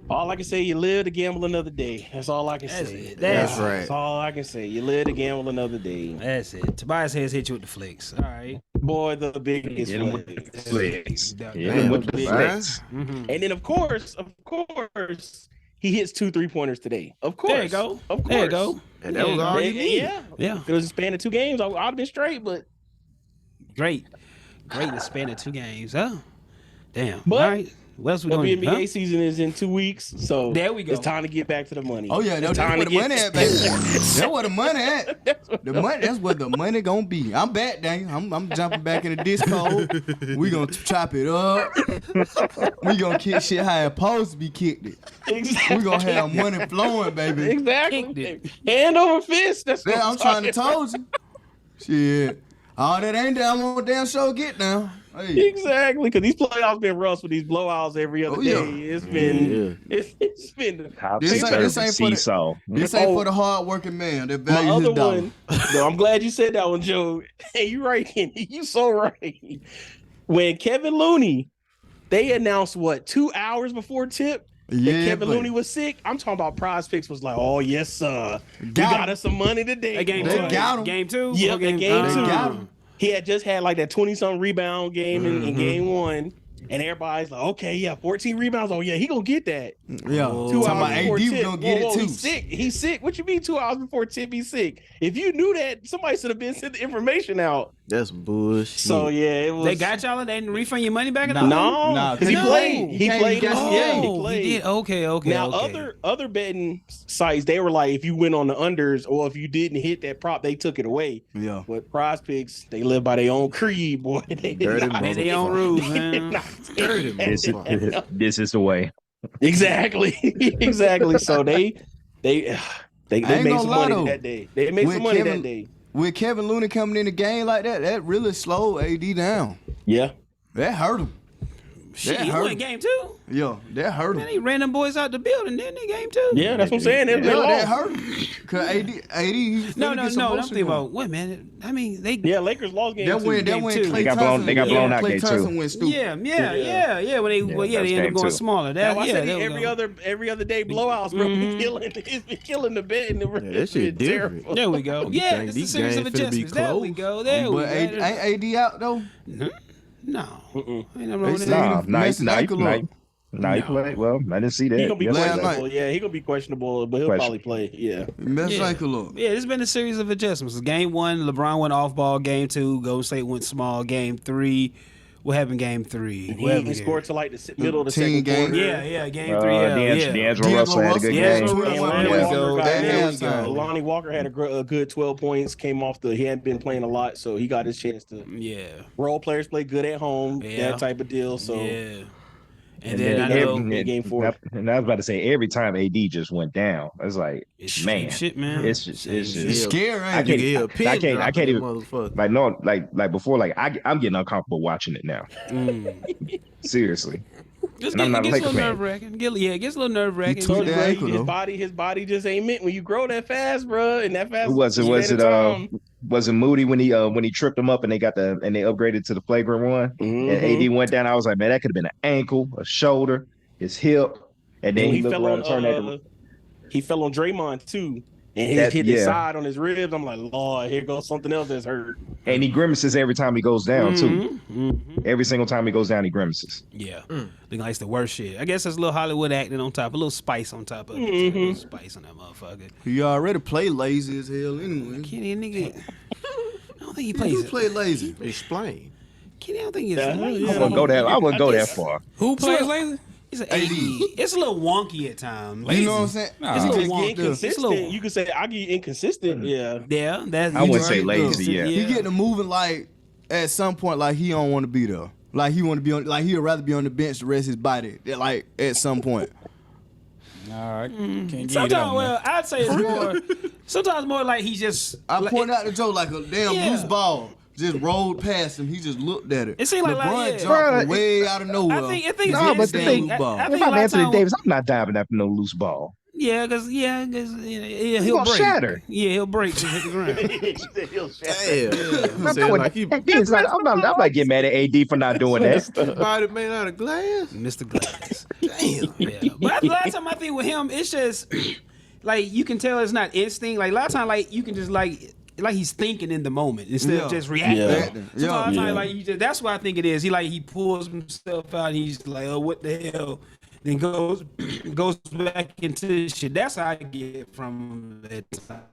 All I can say, you live to gamble another day. That's all I can That's say. it. That's right. That's all I can say. You live to gamble another day. That's it. Tobias has hit you with the flicks. All right. Boy, the biggest Hit him with flex. the flicks. Yeah. Hit him with the Big flicks. Mhm. And then of course, he hits 2 3-pointers today. Of course. There you go. Of course. There you go. And that was all you need. Yeah. Yeah. If it was a span of 2 games, I'd have been straight, but Great. Great to span of 2 games. Huh? Damn. But all right. What else we the doing? NBA season is in 2 weeks, so There we go. It's time to get back to the money. Oh yeah, that's where the money at, baby. That's where the money at. That's where the money gonna be. I'm back, Daniel. I'm jumping back in the Discord. We gonna chop it up. We gonna kick shit how it supposed to be kicked it. Exactly. We gonna have money flowing, baby. Exactly. Kicked it. Hand over fist. That's what Yeah, I'm trying to told you. Shit. All that ain't that I want damn show get now. Hey. Exactly, because these playoffs been rough with these blowouts every other Oh, yeah. day. It's been, it's been. Top This ain't- this ain't for the- seesaw. This ain't for the hard working man that My value his other dollar. one, no, I'm glad you said that one, Joe. Hey, you right, Kenny. You so right. When Kevin Looney, they announced 2 hours before tip that Kevin buddy. Looney was sick. I'm talking about Prize Picks was like, oh yes, sir. We Got got him. us some money today. Game They 2. got him. Game 2. Yep, Or game They two. got him. He had just had like that 20-something rebound game in game 1. And everybody's like, okay, yeah, 14 rebounds. Oh, yeah, he gonna get that. Yeah. Oh. 2 Talking hours about before AD was tip. gonna get Whoa, it too. He's sick. He's sick. What you mean 2 hours before tip? He's sick. If you knew that, somebody should have been sent the information out. That's bullshit. So yeah, it was. They got y'all and they didn't refund your money back at all? no, Nah, because he no. played. He Can't played. get Oh, Yeah, he he played. did. Okay. Now okay. other betting sites, they were like, if you went on the unders or if you didn't hit that prop, they took it away. Yeah. But Prize Picks, they live by their own creed, boy. They did Dirty not- They their own rules, man. Dirty This is the way. Exactly, exactly. So they ain't made gonna some lie, money though. that day. They made With some money Kevin- that day. With Kevin Looney coming in the game like that, that really slowed AD down. Yeah. That hurt him. Shit, that he hurt won him. game 2. Yeah, that hurt Man, him. they ran them boys out the building, didn't they? Game 2. Yeah, that's what I'm saying. They Yeah, that lost. hurt him. Cause AD he's No. finna get some I'm motion thinking going. about. Wait, man. I mean, they. Yeah, Lakers lost game That two. when Game Klay two. They got blown- Thompson- they got blown yeah, out Klay game two. Thompson went stupid. Yeah. When they, that was they ended game up going 2. smaller. Now, That, I yeah, said that was every other day blowouts, bro. It's been killing the bet and the that shit different. There we go. You Yeah, think it's a these series of games finna be adjustments. There we close? go. There we But go. ain't AD out though? No. Ain't nothing wrong They with say that. he messed his ankle up. He played. Well, I didn't see that. He gonna be Last questionable. night. Yeah, he gonna be questionable, but he'll probably play. Yeah. He messed his Yeah. ankle up. Yeah, there's been a series of adjustments. Game 1, LeBron went off ball. Game 2, Golden State went small. Game 3, what happened? Game 3. He ain't scored till like the middle of the Team second game. quarter. Yeah. Game 3. Yeah. D'Angelo Russell had a good Yeah, game. so And Russell, Lonnie there we Walker go. got There we minutes. go. Lonnie Walker had a good 12 points. Came off he hadn't been playing a lot, so he got his chance to. Yeah. Role players play good at home, Yeah. that type of deal. So Yeah. And then I know game 4. And I was about to say, every time AD just went down, I was like, it's man, shit, man. it's just It's scary, I ain't can't, it? I can't even motherfucker. like no like before I'm getting uncomfortable watching it now. Seriously. Just And I'm not it a gets a Laker little fan. nerve wracking. It gets a little nerve wracking. He took that ankle, though. His body just ain't meant when you grow that fast, bro. And that fast. Who was it? Was span it of time. was it Moody when he tripped him up and they upgraded to the flagrant one and Mhm. AD went down? I was like, man, that could have been an ankle, a shoulder, his hip, and then And he looked around and turned that. he fell on Draymond too, and he That- hit his yeah. side on his ribs. I'm like, Lord, here goes something else that's hurt. And he grimaces every time he goes down too. Mm-hmm. Every single time he goes down, he grimaces. Yeah. Looking like it's the worst shit. I guess there's a little Hollywood acting on top, a little spice on top of it. A little spice on that motherfucker. He already play lazy as hell anyway. Kenny, nigga. I don't think he He plays do it. play lazy. Explain. Kenny, I don't think he's. Yeah, I wouldn't go that. I wouldn't go that far. Who plays lazy? He's an AD. It's a little wonky at times. You know what I'm saying? Nah. It's a Just little wonky. inconsistent. It's a little- You could say I get inconsistent. Yeah. Yeah, that's. I wouldn't say right. lazy, yeah. He getting to moving like at some point like he don't want to be there. Like he want to be on. Like he'd rather be on the bench to rest his body. Like at some point. Nah, I can't give you that Sometimes, one. well, I'd say it's more. Sometimes more like he's just. I like, pointed out the joke like a damn Yeah. loose ball just rolled past him. He just looked at it. It seemed like LeBron yeah. jumped Bruh, from way out of nowhere. I think Just it's hit but the the damn thing- loose ball. I think If a I'm lot of Anthony time- Davis, I'm not diving after no loose ball. Yeah, because he'll gonna break. shatter. Yeah, he'll break to hit the ground. Damn. Saying like he I'm not getting mad at AD for not doing that. body made out of glass. Mr. Glass. Damn. Yeah. But a lot of time I think with him, it's just like you can tell it's not instinct. Like a lot of time, like you can just like he's thinking in the moment instead of Yeah. just reacting. Yeah. So a lot of Yeah. time, like you just, that's what I think it is. He pulls himself out. And he's like, oh, what the hell? Then goes back into this shit. That's how I get from him at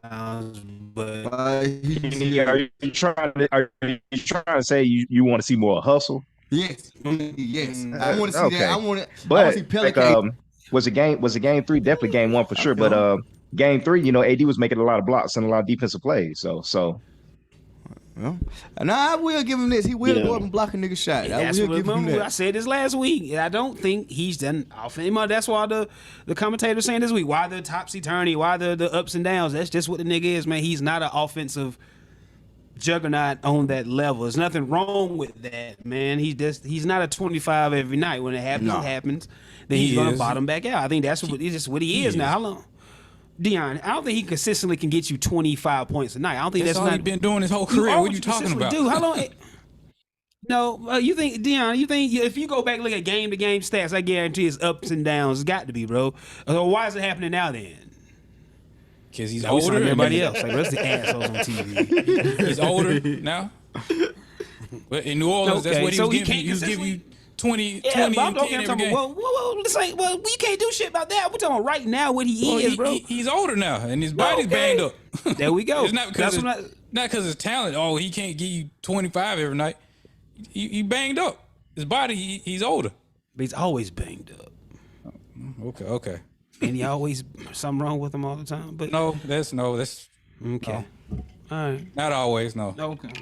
times. But Are you trying to say you want to see more hustle? Yes. Yes. I want to see Okay. that. I want to But see like, Pelican. was it game 3? Definitely game 1 for sure. But game 3, AD was making a lot of blocks and a lot of defensive plays. So Well, and I will give him this. He will Yeah. go up and block a nigga shot. I that's will what give him remember I that. said this last week. I don't think he's done offense. That's why the commentators saying this week. Why the topsy-turvy? Why the ups and downs? That's just what the nigga is, man. He's not an offensive juggernaut on that level. There's nothing wrong with that, man. He's not a 25 every night. When it happens, No. it happens. Then He he's gonna is. bottom back out. I think that's just what he is now. How long? Dion, I don't think he consistently can get you 25 points a night. I don't think That's that's all not he's been doing his whole career. What are you talking about? Dude, how long? No, you think Dion? You think if you go back and look at game to game stats, I guarantee it's ups and downs. It's got to be, bro. So why is it happening now then? Because he's Now we older. sound everybody else. Like, what's the assholes on TV? He's older now. But in New Orleans, that's Okay, what he so was he giving can't you. He was giving you 20, Yeah, 20 but I'm and talking, 10 I'm every talking game. well, this ain't, well, we can't do shit about that. We're talking about right now what he Well, is, bro. he's older now, and his body's Okay. banged up. There we go. It's not because That's it's, what not because it's talent. Oh, he can't give you 25 every night. He banged up. His body, he's older. But he's always banged up. Okay. And he always, something wrong with him all the time. But No, that's okay. All right. not always. No. Okay.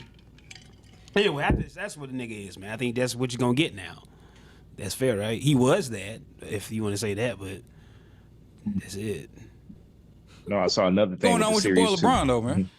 Anyway, that's what the nigga is, man. I think that's what you're gonna get now. That's fair, right? He was that, if you want to say that, but that's it. no, I saw another thing. What's going on with your boy LeBron though, man?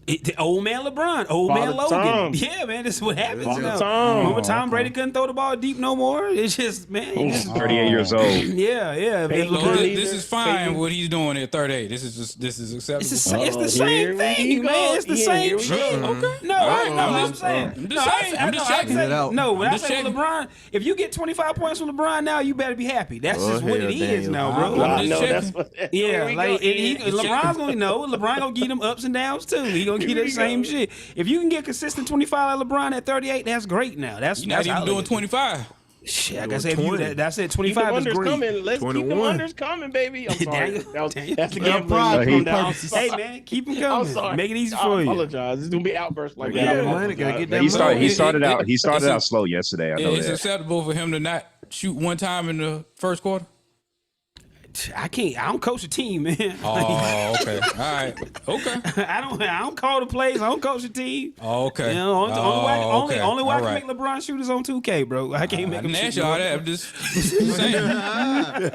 The old man LeBron, old Father man Logan. Time. Yeah, man, this is what happens Father now. Time. Remember Tom Brady couldn't throw the ball deep no more? It's just, man, it's just, 38 years old. yeah. If Hey, So LeBron, this is fine. What he's doing at 38. This is acceptable. it's the Here same we thing, go. man. It's the Yeah, same here we shit. go. Okay. No, All I right, know I'm what I'm just- saying. I'm just saying. I'm just checking Say, it out. no, when I'm I just say with checking. LeBron, if you get 25 points from LeBron now, you better be happy. That's Oh, just what hell, it is Daniel. now, bro. I'm I just know checking. that's what. Yeah, Here we like go. LeBron's gonna know. LeBron gonna give them ups and downs too. He gonna keep that same shit. If you can get consistent 25 like LeBron at 38, that's great. Now that's You're not even doing 25. 25. Shit, like I said, if you, that's it. Keep them 25 is unders great. coming. Let's keep them 21. unders coming, baby. I'm sorry. Daniel. That's the Yeah, gambling. pride Come for down. purposes. Hey man, keep them I'm coming. sorry. Make it easy I for you. apologize. It's gonna be outbursts like Yeah, that. I money, gotta apologize. get that He started. money. He started It- out. He started it's- out slow yesterday. I know It's that. acceptable for him to not shoot one time in the first quarter. I can't. I don't coach a team, man. Oh, okay. All right. Okay. I don't call the plays. I don't coach a team. Oh, okay. You know, only way okay. I All can right. make LeBron shoot is on 2K, bro. I can't make I him didn't shoot. ask you all that. I'm just saying.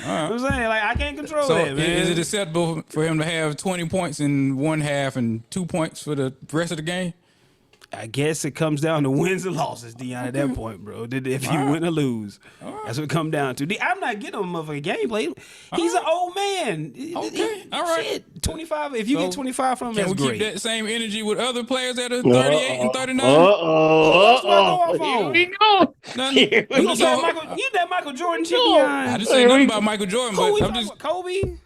I'm saying, like, I can't control So that, man. is it acceptable for him to have 20 points in one half and 2 points for the rest of the game? I guess it comes down to wins and losses, Dion, at that point, bro. If you win or lose. That's what it comes down to. I'm not getting him a motherfucking gameplay. He's an old man. Okay. All right. Shit, 25. If you get 25 from him, Can that's we great. keep that same energy with other players that are 38 and 39? Here we go. Nothing. Here we I'm You just that saying- Michael Jordan shit, I Dion. didn't say nothing about Michael Jordan, Who we but I'm talking just, about? Kobe?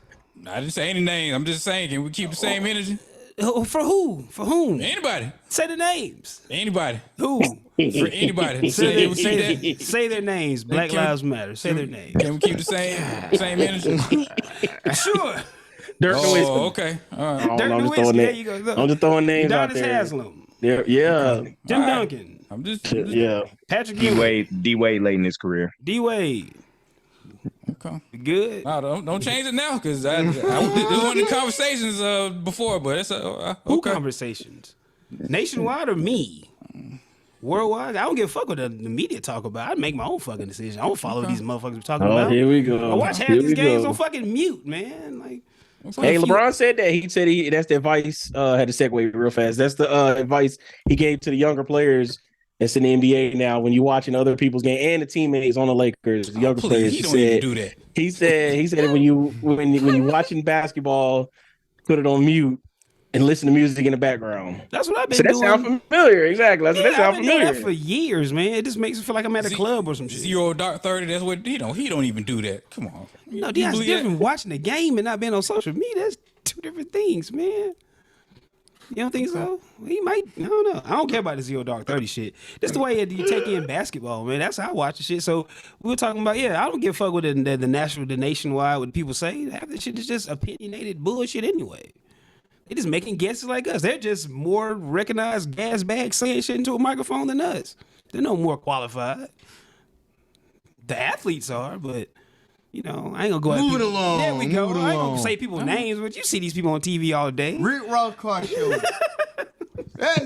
I didn't say any names. I'm just saying, can we keep the same energy? For who? For whom? Anybody. Say the names. Anybody. Who? For anybody. Can we keep that? Say their names. Black Can- Lives Matter. Say their names. Can we keep the same energy? Sure. Dirk Nowitzki. Oh, okay. All right. Dirk I'm just Nowitzki, throwing there that- you go. Look. I'm just throwing names out Udonis there. Haslam. Yeah. Tim All right. Duncan. I'm just Yeah. Patrick D Ewing. Wade late in his career. D Wade. okay. Good. No, don't change it now, because this was one of the conversations before, but it's Who okay. conversations? Nationwide or me? Worldwide? I don't give a fuck what the media talk about. I make my own fucking decision. I don't follow what these motherfuckers talking Oh, about. here we go. I watch half Here these we games go. on fucking mute, man. Like, it's Hey, only a few- LeBron said that. He said that's the advice. Had to segue real fast. That's the advice he gave to the younger players that's in the NBA now. When you're watching other people's game and the teammates on the Lakers, the younger players. He He don't even said, do that. he said when you're watching basketball, put it on mute and listen to music in the background. That's what I've been So that doing. sounds familiar. Exactly. That Yeah, I've sounds been doing familiar. that for years, man. It just makes me feel like I'm at a club or some shit. 0 dark 30. That's what he don't even do that. Come on. No, You that's believe that? different. Watching the game and not being on social media, that's two different things, man. You don't think so? He might. I don't know. I don't care about the 0 dark 30 shit. That's the way you take in basketball, man. That's how I watch the shit. So we were talking about, I don't give a fuck what the nationwide, what people say. Half the shit is just opinionated bullshit anyway. They just making guesses like us. They're just more recognized gas bags saying shit into a microphone than us. They're no more qualified. The athletes are, but I ain't gonna go at Moving people. along, There we go. moving I ain't along. gonna say people's names, but you see these people on TV all day. Rick Ross car show. that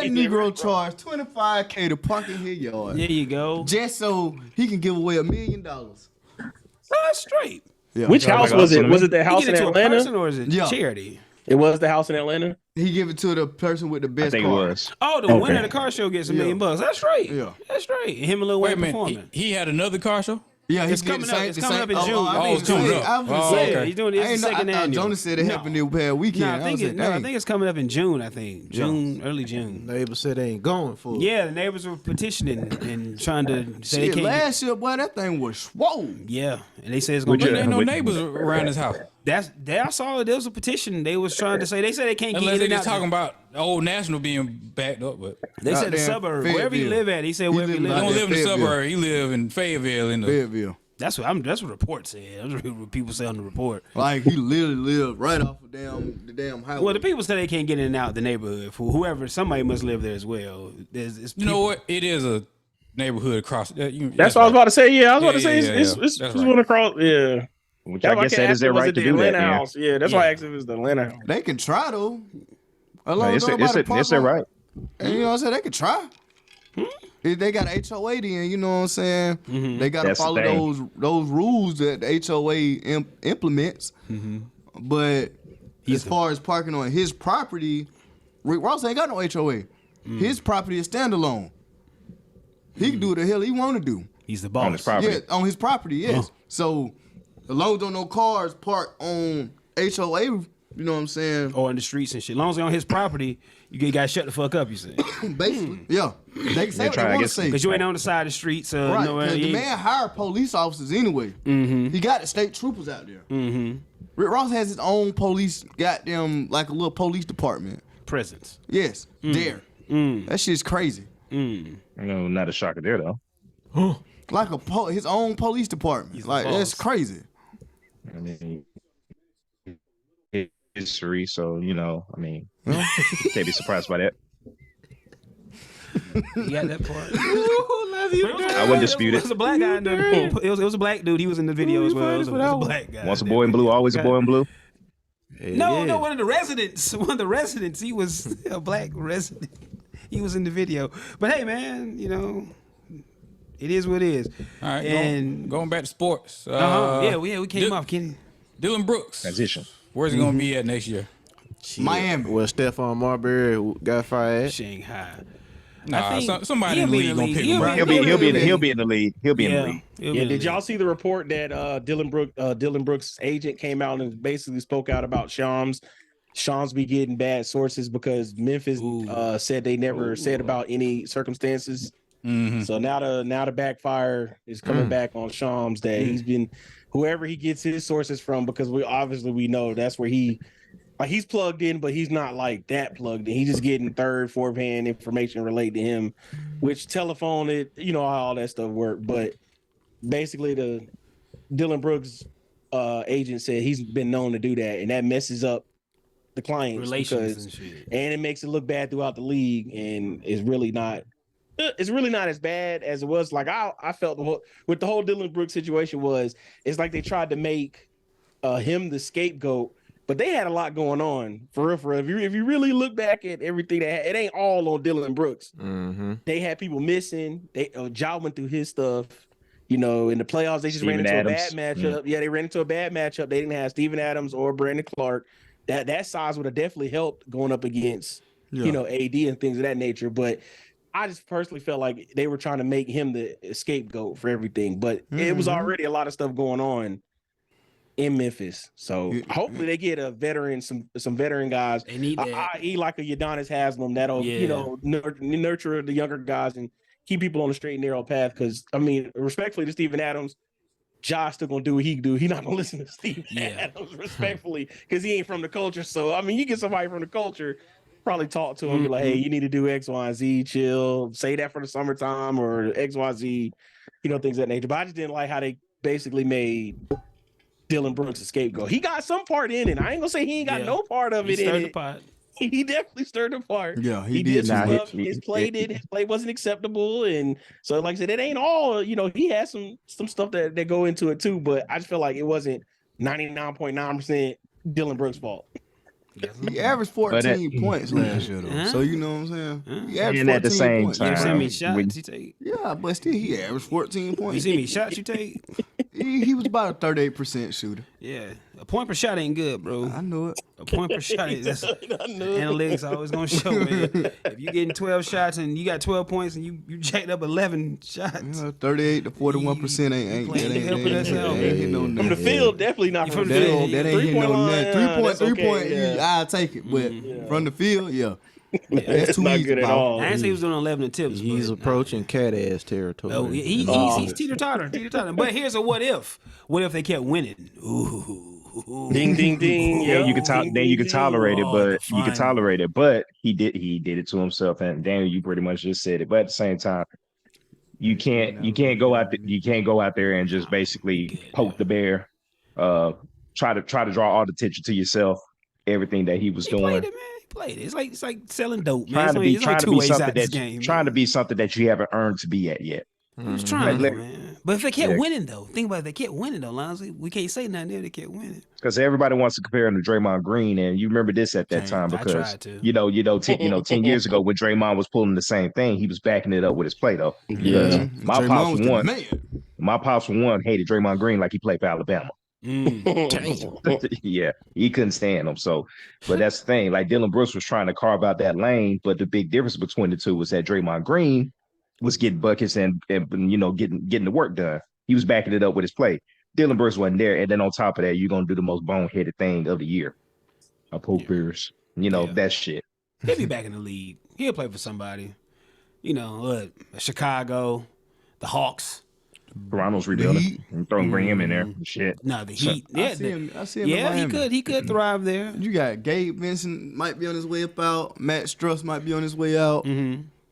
Negro charged $25K to park in his yard There you go. just so he can give away $1 million. Oh, that's straight. Yeah. Which house was it? Was it the You house get in it to a person Atlanta? or is it Yeah. charity? It was the house in Atlanta. He give it to the person with the I best think it car. was. Oh, the winner of the car show gets $1 million. That's right. Yeah. That's right. Him and Lil Wait a Wayne minute. performing. He had another car show? Yeah, It's coming up. It's coming up in June. Oh, it's coming up. I was Oh, saying, okay. He's doing this I ain't know. I second thought annual. Jonas said it No. happened the past weekend. No, I think was like, I dang. think it's coming up in June. I think June, early June. Neighbors said they ain't going for it. Yeah, the neighbors were petitioning and trying to say they Shit, can't. last year, boy, that thing was swole. Yeah, and they said it's gonna But be. there ain't no Which- neighbors around his house. I saw it. There was a petition. They was trying to say. They said they can't Unless get they in and just out. talking about the Old National being backed up. But They said the Goddamn suburb, wherever you Fayetteville. live at. He said He wherever you live he live. out don't there. live in the Fayetteville. suburb. He live in Fayetteville. In the Fayetteville. That's what report said. That's what people say on the report. Like he literally lived right off of the damn highway. Well, the people say they can't get in and out the neighborhood. For whoever, somebody must live there as well. It's You know what? It is a neighborhood across. That's what I was about to say. Yeah, I was about to say Yeah, it's that's it's right. one across. Yeah, Which That's I why guess can't that ask is their was right it to the do that, Atlanta man. house? Yeah, that's why I asked if it was the Atlanta house. They can try though. As long Like, as it's nobody park their on- right. And you know what I'm saying? They can try. If they got HOA, then you know what I'm saying. They got to That's the follow thing. those rules that the HOA implements. But as far as parking on his property, Rick Ross ain't got no HOA. His property is standalone. He can do what the hell he want to do. He's the On his boss. property. Yeah, on his property, yes. So as long as don't no cars parked on HOA You know what I'm saying? Or in the streets and shit. As long as they're on his property, you got to shut the fuck up, you say. Basically, yeah. They can say what they want to say. Because you ain't on the side of the street, so right, no, the man hired police officers anyway. Mm-hmm. He got the state troopers out there. Mm-hmm. Rick Ross has his own police, goddamn, like a little police department. Presence. Yes, there. That shit's crazy. No, not a shocker there though. Like his own police department. Like that's crazy. I mean, history. So I mean, can't be surprised by that. You got that part. I wouldn't dispute it. It was a black guy. It was a black dude. He was in the video as well. It was a black guy. Once a boy in blue, always a boy in blue. No, one of the residents. One of the residents. He was a black resident. He was in the video. But hey, man, it is what it is. All right, and going back to sports. We came off Kenny. Dylan Brooks. Transition. Where's he gonna be at next year? Miami. Well, Stephon Marbury got fired. Shanghai. Nah, somebody in the league gonna pick him. He'll be in the league. He'll be in the league. Yeah, did y'all see the report that Dylan Brooks' agent came out and basically spoke out about Shams be getting bad sources because Memphis said they never said about any circumstances. Mm-hmm. So now the backfire is coming back on Shams that he's been whoever he gets his sources from, because we know that's where he's plugged in, but he's not like that plugged in. He's just getting third, fourth hand information related to him, which telephone it, how all that stuff work. But basically the Dylan Brooks agent said he's been known to do that, and that messes up the clients relations and shit. And it makes it look bad throughout the league, and it's really not as bad as it was. Like I felt with the whole Dylan Brooks situation it's like they tried to make him the scapegoat, but they had a lot going on for real. If you really look back at everything it ain't all on Dylan Brooks. Mm-hmm. They had people missing. Ja went through his stuff. In the playoffs, they just ran into a bad matchup. Yeah, they ran into a bad matchup. They didn't have Steven Adams or Brandon Clark. That size would have definitely helped going up against, AD and things of that nature. But I just personally felt like they were trying to make him the scapegoat for everything. But it was already a lot of stuff going on in Memphis. So hopefully they get a veteran, some veteran guys. They need that. I.e. like a Udonis Haslam that'll, nurture the younger guys and keep people on the straight and narrow path. Because, I mean, respectfully to Steven Adams, Josh still gonna do what he do. He's not gonna listen to Steven Adams respectfully because he ain't from the culture. So I mean, you get somebody from the culture, probably talk to him, be like, "Hey, you need to do X, Y, and Z. Chill. Say that for the summertime or X, Y, Z. Things of that nature." But I just didn't like how they basically made Dylan Brooks a scapegoat. He got some part in it. I ain't gonna say he ain't got no part of it in it. Pot. He definitely stirred the part. Yeah, he did some stuff. His play wasn't acceptable, and so like I said, it ain't all. He has some stuff that go into it too. But I just feel like it wasn't 99.9% Dylan Brooks' fault. He averaged 14 points last year, though. So you know what I'm saying? He averaged 14 at the same points. time, You see me shots you take? Yeah, but still, he averaged 14 points. You see me shots you take? He was about a 38% shooter. Yeah, a point per shot ain't good, bro. I knew it. A point per shot is analytics always gonna show, man. If you getting 12 shots and you got 12 points and you jacked up 11 shots, 38 to 41% ain't hitting no net. From the field, definitely not from the field. That ain't hitting no net. Three point, I'll take it, but from the field, that's too not easy good at all. I didn't say he was doing 11 attempts. He's approaching cat ass territory. Oh, he's teeter-totter. But here's a what if. What if they kept winning? Ooh. Ding ding ding. Yeah, you can tolerate it, but he did it to himself. And Daniel, you pretty much just said it. But at the same time, you can't go out there and just basically poke the bear. Try to draw all the attention to yourself. Everything that he was doing. Played it, man. He played it. It's like selling dope, man. Trying to be something that you haven't earned to be at yet. He was trying, man. But if they kept winning, though, think about it. If they kept winning, though, Lonzo, we can't say nothing if they kept winning. Because everybody wants to compare him to Draymond Green, and you remember this at that time because 10 years ago when Draymond was pulling the same thing, he was backing it up with his play though. Yeah, my pops for one hated Draymond Green like he played for Alabama. Yeah, he couldn't stand him. So, but that's the thing. Like Dylan Brooks was trying to carve out that lane, but the big difference between the two was that Draymond Green was getting buckets and getting the work done. He was backing it up with his play. Dylan Brooks wasn't there, and then on top of that, you're gonna do the most boneheaded thing of the year. a Paul Pierce, that shit. He'll be back in the league. He'll play for somebody. Chicago, the Hawks. Toronto's rebuilding. Bring him in there. Shit. No, the Heat. Yeah, I see him in Miami. He could thrive there. You got Gabe Vincent might be on his way up out. Matt Struss might be on his way out.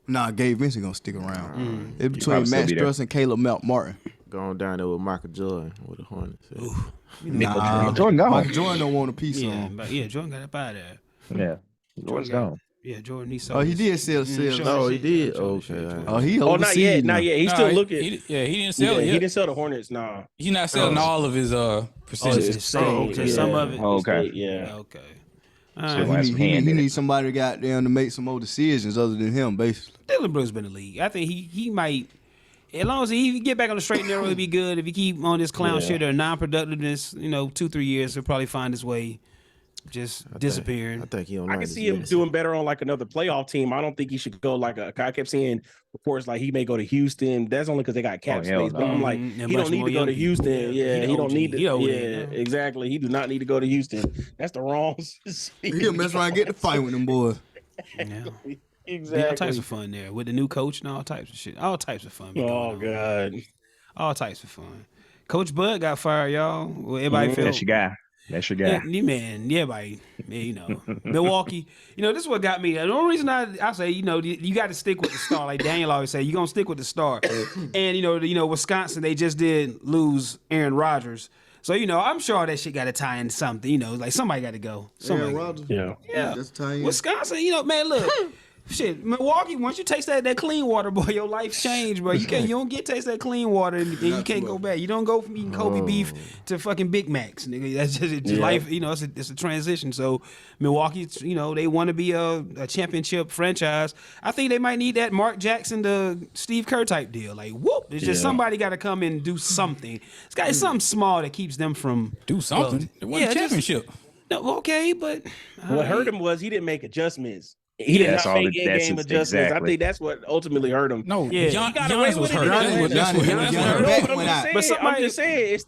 Nah, Gabe Vincent gonna stick around. It's between Matt Struss and Caleb Martin. Going down there with Michael Jordan with the Hornets. Nah, Jordan gone. Michael Jordan don't want a piece of him. But Jordan got up out of there. Yeah, Jordan's gone. Yeah, Jordan. He he did sell. Oh, he did. Okay. Oh, he not overseas yet. now. Not yet. He's still looking. He didn't sell it. He didn't sell the Hornets. Nah. He's not selling all of his percentages. Just some of it. Oh, okay. Yeah. Okay. He needs somebody to make some more decisions other than him, basically. Dylan Brooks been in the league. I think he might, as long as he get back on the straight and narrow, he'll be good. If he keep on this clown shit or non-productiveness, 2-3 years, he'll probably find his way disappearing. I think I can see him doing better on like another playoff team. I don't think he should go like I kept seeing reports like he may go to Houston. That's only because they got cap space. But I'm like, he don't need to go to Houston. Yeah, he don't need to. Yeah, exactly. He do not need to go to Houston. That's the wrong. He'll mess around and get the fight with them boys. Yeah. Exactly. All types of fun there with the new coach and all types of shit. All types of fun. Oh God. All types of fun. Coach Bud got fired, y'all. Well, everybody felt That's your guy. That's your guy. Milwaukee. This is what got me. The only reason I say, you got to stick with the star. Like Daniel always say, you're going to stick with the star. And, Wisconsin, they just did lose Aaron Rodgers. So, I'm sure that shit got to tie into something. Like somebody got to go. Aaron Rodgers? Yeah. That's tying in. Wisconsin, man, look. Shit, Milwaukee, once you taste that clean water, boy, your life's changed, bro. You don't get taste that clean water and you can't go back. You don't go from eating Kobe beef to fucking Big Macs, nigga. That's just life, it's a transition. So Milwaukee, they want to be a championship franchise. I think they might need that Mark Jackson to Steve Kerr type deal. Like, whoop, it's just somebody got to come in and do something. It's something small that keeps them from do something. It wasn't a championship. No, okay, but what hurt him was he didn't make adjustments. He did not make in-game adjustments. Exactly. I think that's what ultimately hurt him. No, Giannis was hurt. I'm just saying,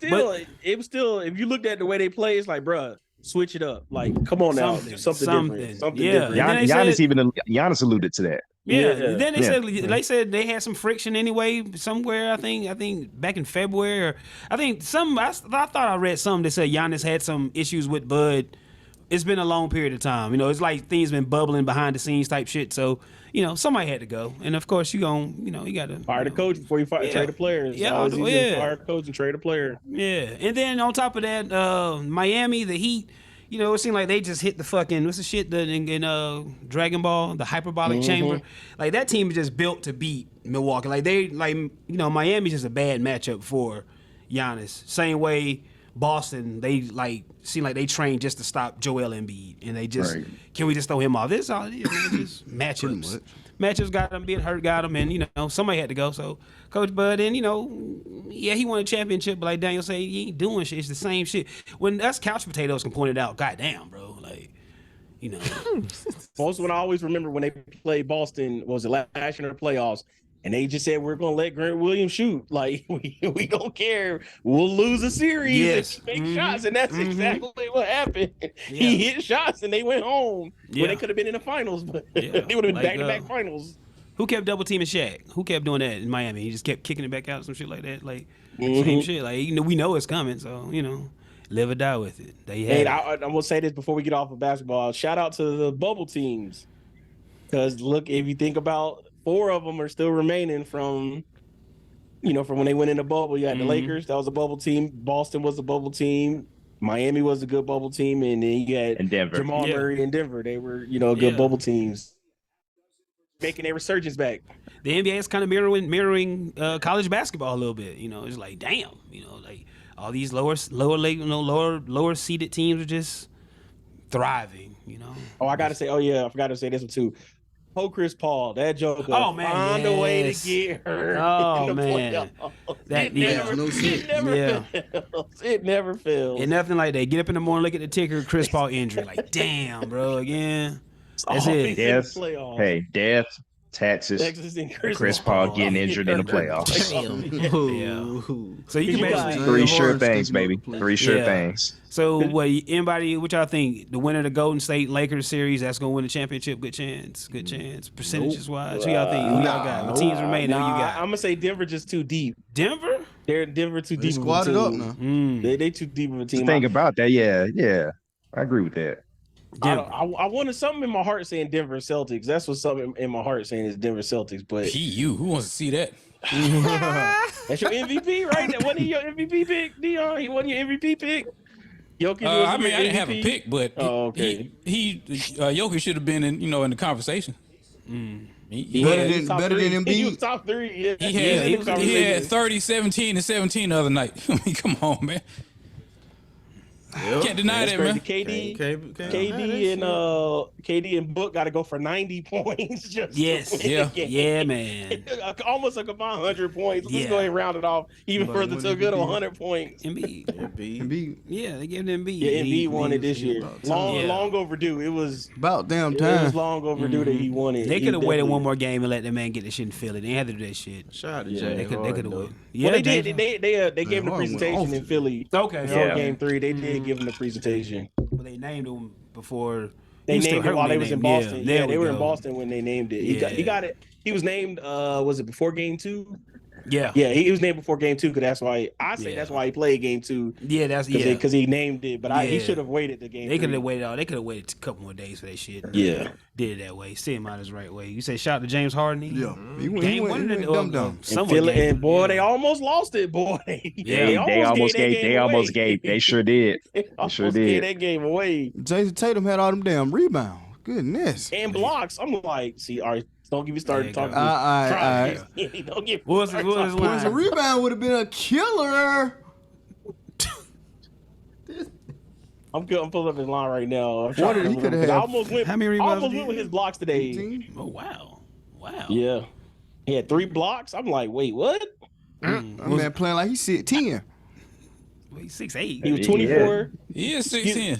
it was still. If you looked at the way they play, it's like, bruh, switch it up. Like, come on now, do something different. Something different. Giannis alluded to that. Yeah. Then they said they had some friction anyway somewhere. I think back in February, or I thought I read something that said Giannis had some issues with Bud. It's been a long period of time. It's like things been bubbling behind the scenes type shit. So, somebody had to go. And of course you got to fire the coach before you trade the player. Fire the coach and trade a player. Yeah. And then on top of that, Miami, the Heat, it seemed like they just hit the fucking, what's the shit in Dragon Ball, the hyperbolic chamber. Like that team is just built to beat Milwaukee. Miami's just a bad matchup for Giannis. Same way Boston, they seem like they trained just to stop Joel Embiid, and they just can we just throw him off? This is all it is, man. Just matchups. Matchups got him, being hurt got him, and somebody had to go. So Coach Bud, and he won a championship, but like Daniel said, he ain't doing shit. It's the same shit. When us couch potatoes can point it out, goddamn, bro, like. Most when I always remember when they played Boston, was it last year in the playoffs? And they just said, we're going to let Grant Williams shoot. Like, we don't care. We'll lose a series if you make shots. And that's exactly what happened. Yeah. He hit shots and they went home. Yeah. Well, they could have been in the finals, but they would have been back-to-back finals. Who kept double teaming Shaq? Who kept doing that in Miami? He just kept kicking it back out, some shit like that. Like, same shit. Like, we know it's coming, so, live or die with it. I'm going to say this before we get off of basketball. Shout out to the bubble teams. Because, look, if you think about 4 of them are still remaining from when they went in the bubble. You had the Lakers, that was a bubble team. Boston was a bubble team. Miami was a good bubble team, and then you had Jamal Murray and Denver. They were, good bubble teams, making their resurgence back. The NBA is kind of mirroring college basketball a little bit. It's like damn, like all these lower seeded teams are just thriving. Oh, I forgot to say this one too. Chris Paul, that joker. Oh man, find a way to get her. Oh man, it never fails. And nothing like that. Get up in the morning, look at the ticker, Chris Paul injury. Like, damn, bro, again. That's it. Death. Hey, death, Texas. and Chris Paul getting injured in the playoffs. Yeah. So you can basically Three sure things, Taking baby. over the play. Three sure Yeah. things. So what y'all think? The winner of the Golden State Lakers series that's gonna win the championship? Good chance. Percentages wise. Who y'all think? Who y'all got? What teams remain? Who you got? I'm gonna say Denver just too deep. Denver? Denver too They deep. squatted of a up team. now. They too deep of a team. Think about that. Yeah. I agree with that. I wanted something in my heart saying Denver Celtics. That's what something in my heart saying is Denver Celtics. But Who wants to see that? that's your MVP, right? That wasn't your MVP pick, Dion. He wasn't your MVP pick. Jokic was I your didn't have a MVP? pick, but okay. Jokic should have been in the conversation. He Better had, than Embiid. He was top 3. Yeah. he had 30, 17, and 17 the other night. I mean, come on, man. Can't deny that, man. KD and Book got to go for 90 points. Just to Yes. win the game. Yeah, man. Almost like about 100 points. Let's Yeah. go ahead and round it off even Somebody further won to a good MVP. 100 points. Embiid. Embiid. Yeah, they gave them Embiid. Yeah, Embiid won it this year. Yeah. Long overdue. It was About damn it time. was long overdue that he won it. They He could have waited definitely- one more game and let that man get the shit in Philly. They had to do that shit. Shout out to Yeah, James They could Harden, have though. won. Well, they James- did. They gave him the Harden went presentation off. in Philly. Okay. Before Yeah. game 3, they did give him the presentation. But they named him before. They he was still named it hurt while when they was in named him. Boston. there Yeah, they we were in go. Boston when they named it. He got it. He was named. Was it before game 2? Yeah. Yeah, he was named before game 2 because that's why Yeah. that's why he played game 2 Yeah, that's because he named it. But he Yeah. should have waited the game. They could 3. have waited. They could have waited a couple more days for that shit. Yeah. Did it that way. See him out his right way. You say shout out to James Harden. Yeah. He went Game one of the dumb. And, Philly, and boy, they almost lost it, boy. They almost gave. They sure did. They sure gave did. that game away Jason Tatum had all them damn rebounds. Goodness. and blocks. I'm like, see, all right, don't get me started There you talking. go. Don't get me What was started his talking. line? Points a rebound would have been a killer. I'm pulling up his line right now. I'm What trying did to he remember, coulda 'cause I had? almost went. How many I rebounds almost did he went with have? his blocks today. 18? Oh wow. Yeah, he had 3 blocks. I'm like, wait, what? That man playing like he's 10. Well, he's 6'8". He was 24. He is 16.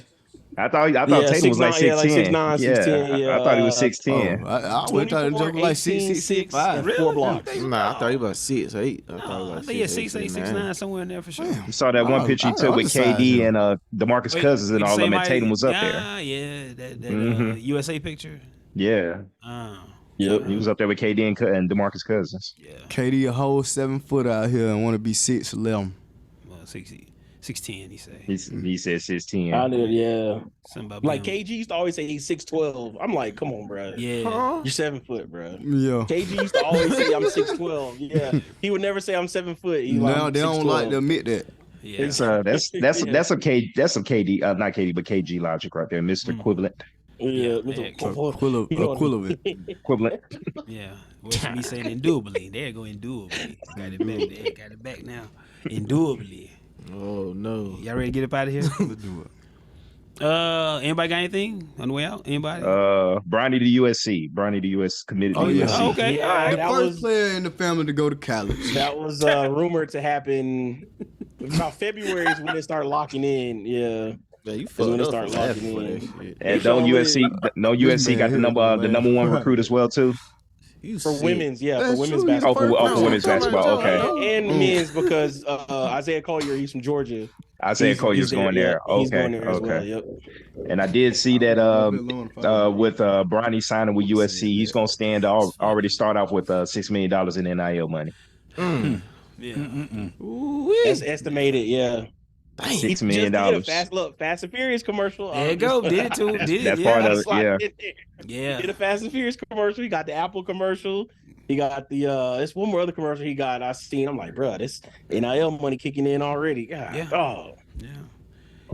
I thought Tatum was like 6'9", yeah, like 6'10". 6'9", 6'10", I thought he was yeah. 6'10". I would have thought he like 6'6", 6'5". and 4 blocks. Nah, I thought he was about 6'8". I thought he I was think yeah, 6'8", 6'9". 6'9", somewhere in there for sure. You saw that one picture he took with KD and DeMarcus Cousins and all them, and Tatum was up there. Yeah, that Mhm. USA picture. Yeah, Yep. he was up there with KD and DeMarcus Cousins. Yeah. KD a whole 7 foot out here and want to be 6'11". Well, 6'10", he say. He said 6'10". I knew, yeah. Something about Like being- KG used to always say he's 6'12". I'm like, come on, bro. Yeah. You're 7 foot, bro. Yeah. KG used to always say I'm 6'12". Yeah, he would never say I'm 7 foot. He like, Now I'm they don't 6'12". like to admit that. Yeah. So that's some KD, not KD, but KG logic right there, Mr. Equivalent. Yeah, Yeah, Equivalent. Equivalent. Yeah. What should he say? Indubitably. There go indubitably. Got it back there. Got it back now. Indubitably. Oh no. Y'all ready to get up out of here? Let's do it. Anybody got anything on the way out? Anybody? Bronny to USC. Bronny to US committed to Oh, yeah. USC. Oh, okay. Yeah, All right. The that first was player in the family to go to college. that was rumored to happen about February is when they start locking in. Yeah. Yeah, you when fucked they up start for that locking for in. that shit. And don't USC got the number one recruit as well too. You For sick. women's, yeah, That's for women's true. He's Oh, basketball. for women's basketball. Okay. And men's because Isaiah Collier, he's from Georgia. Isaiah Collier's He's going there. yeah, he's Okay. going there as well. Okay. Yep. And I did see that with Bronny signing with USC, he's gonna stand to already start off with $6 million in NIL money. Yeah. That's estimated. Yeah. He $6 million. just did a Fast and Furious commercial. There you go. Did it too. Did it. That's Yeah. part of it. Slide Yeah. in there. Yeah. He did a Fast and Furious commercial. He got the Apple commercial. He got the there's one more other commercial he got. I seen. I'm like, bro, this NIL money kicking in already. God, Yeah. oh, Yeah.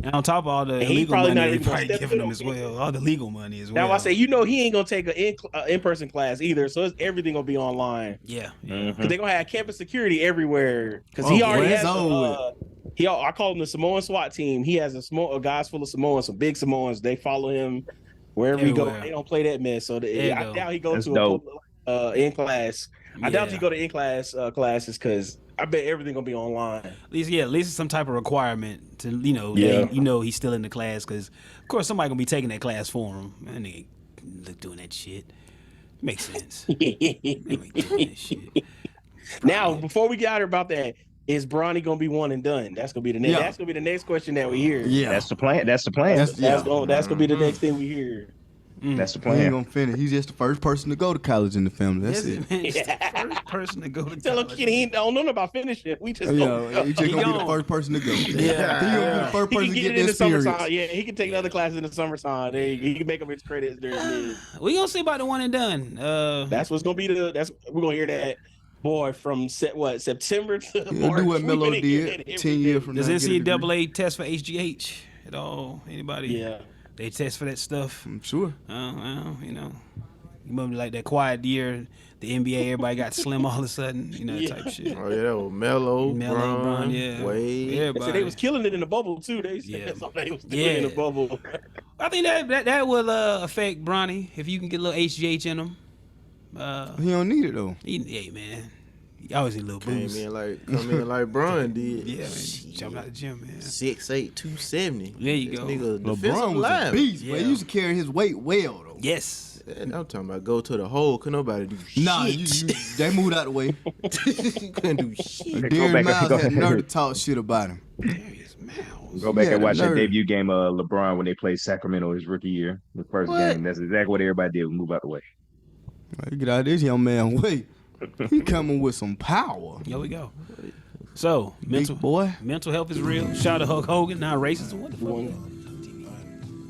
And on top of all the And he illegal probably money not they even gonna probably step giving in them on as it. well. All the legal money as well. now I say, he ain't gonna take an in-person class either. So it's everything gonna be online. Yeah. Because they're gonna have campus security everywhere. Because Oh, he already boy, has. it's over I call him the Samoan SWAT team. He has a guys full of Samoans, some big Samoans. They follow him wherever he go. Everywhere. They don't play that mess. So There you I go. doubt he go That's to dope. a in class. I doubt Yeah. he go to in class classes because I bet everything gonna be online. At least it's some type of requirement to Yeah. he's still in the class because of course somebody gonna be taking that class for him. Man, nigga look doing that shit. Makes sense. They ain't doing this shit. Now, before we get out here about that, is Bronny gonna be one and done? That's gonna be the next. Yeah. That's gonna be the next question that we hear. Yeah. That's the plan. That's the plan. That's gonna be the next thing we hear. That's the He ain't plan. gonna finish. He's just the first person to go to college in the family. That's Yes, it. man, it's the first person to go to Tell him college. kid, he don't know nothing about finishing. We just Yeah, he's just gonna be the first person to go. Yeah. He gonna be the first He person can to get get it the in the experience. summertime. Yeah, he can take another class in the summertime. He can make up his credits during mid. We gonna see about the one and done. That's what's gonna be we're gonna hear that boy from September to Yeah, March. do what We Melo finna hear that did every 10 day. years from now. does get a degree. NCAA test for HGH at all? Anybody? Yeah. They test for that stuff. I'm sure. Well, you know, you remember like that quiet year, the NBA, everybody got slim all of a sudden, you know, that type shit. Oh yeah, that was Melo, Bron, yeah, Wade. So everybody. they was killing it in the bubble too. They said Yeah. they was doing it in the Yeah. bubble. I think that will affect Bronny if you can get a little HGH in him. He don't need it though. Hey man, he always need a little Come boost. in like Bron did. Yeah, man, jumping out the gym, man. 6'8", 270. There you This go. Nigga, LeBron defensive was a lineman. beast, but Yeah. he used to carry his weight well though. Yes. And I'm talking about go to the hole. Could nobody do shit? Nah, they moved out the way. couldn't do shit. Go Darius back- Miles go- had nerve to talk shit about him. Darius Miles. Go back Yeah, and watch that nerve. debut game of LeBron when they played Sacramento his rookie year, the first What? game. That's exactly what everybody did. Move out the way. Like, get out of this young man way. He coming with some power. Here we go. So Big boy. mental health is real. Shout out to Hulk Hogan. Not racist. What the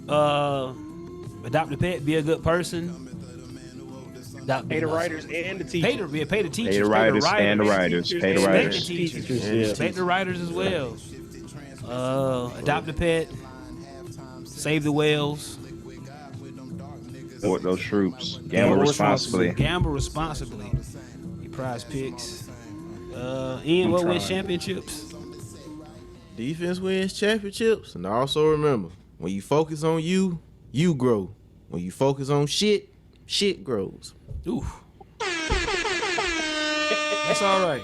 fuck? Adopt a pet. Be a good person. Pay the writers and the teachers. Pay the teachers. Pay the writers and the writers. Pay the and writers. the teachers. Respect the writers as well. Adopt a pet. Save the whales. Support those troops. Gamble responsibly. Gamble responsibly. Your prize picks. Ian, what wins championships? Defense wins championships. And also remember, when you focus on you, you grow. When you focus on shit, shit grows. Ooh. That's all right.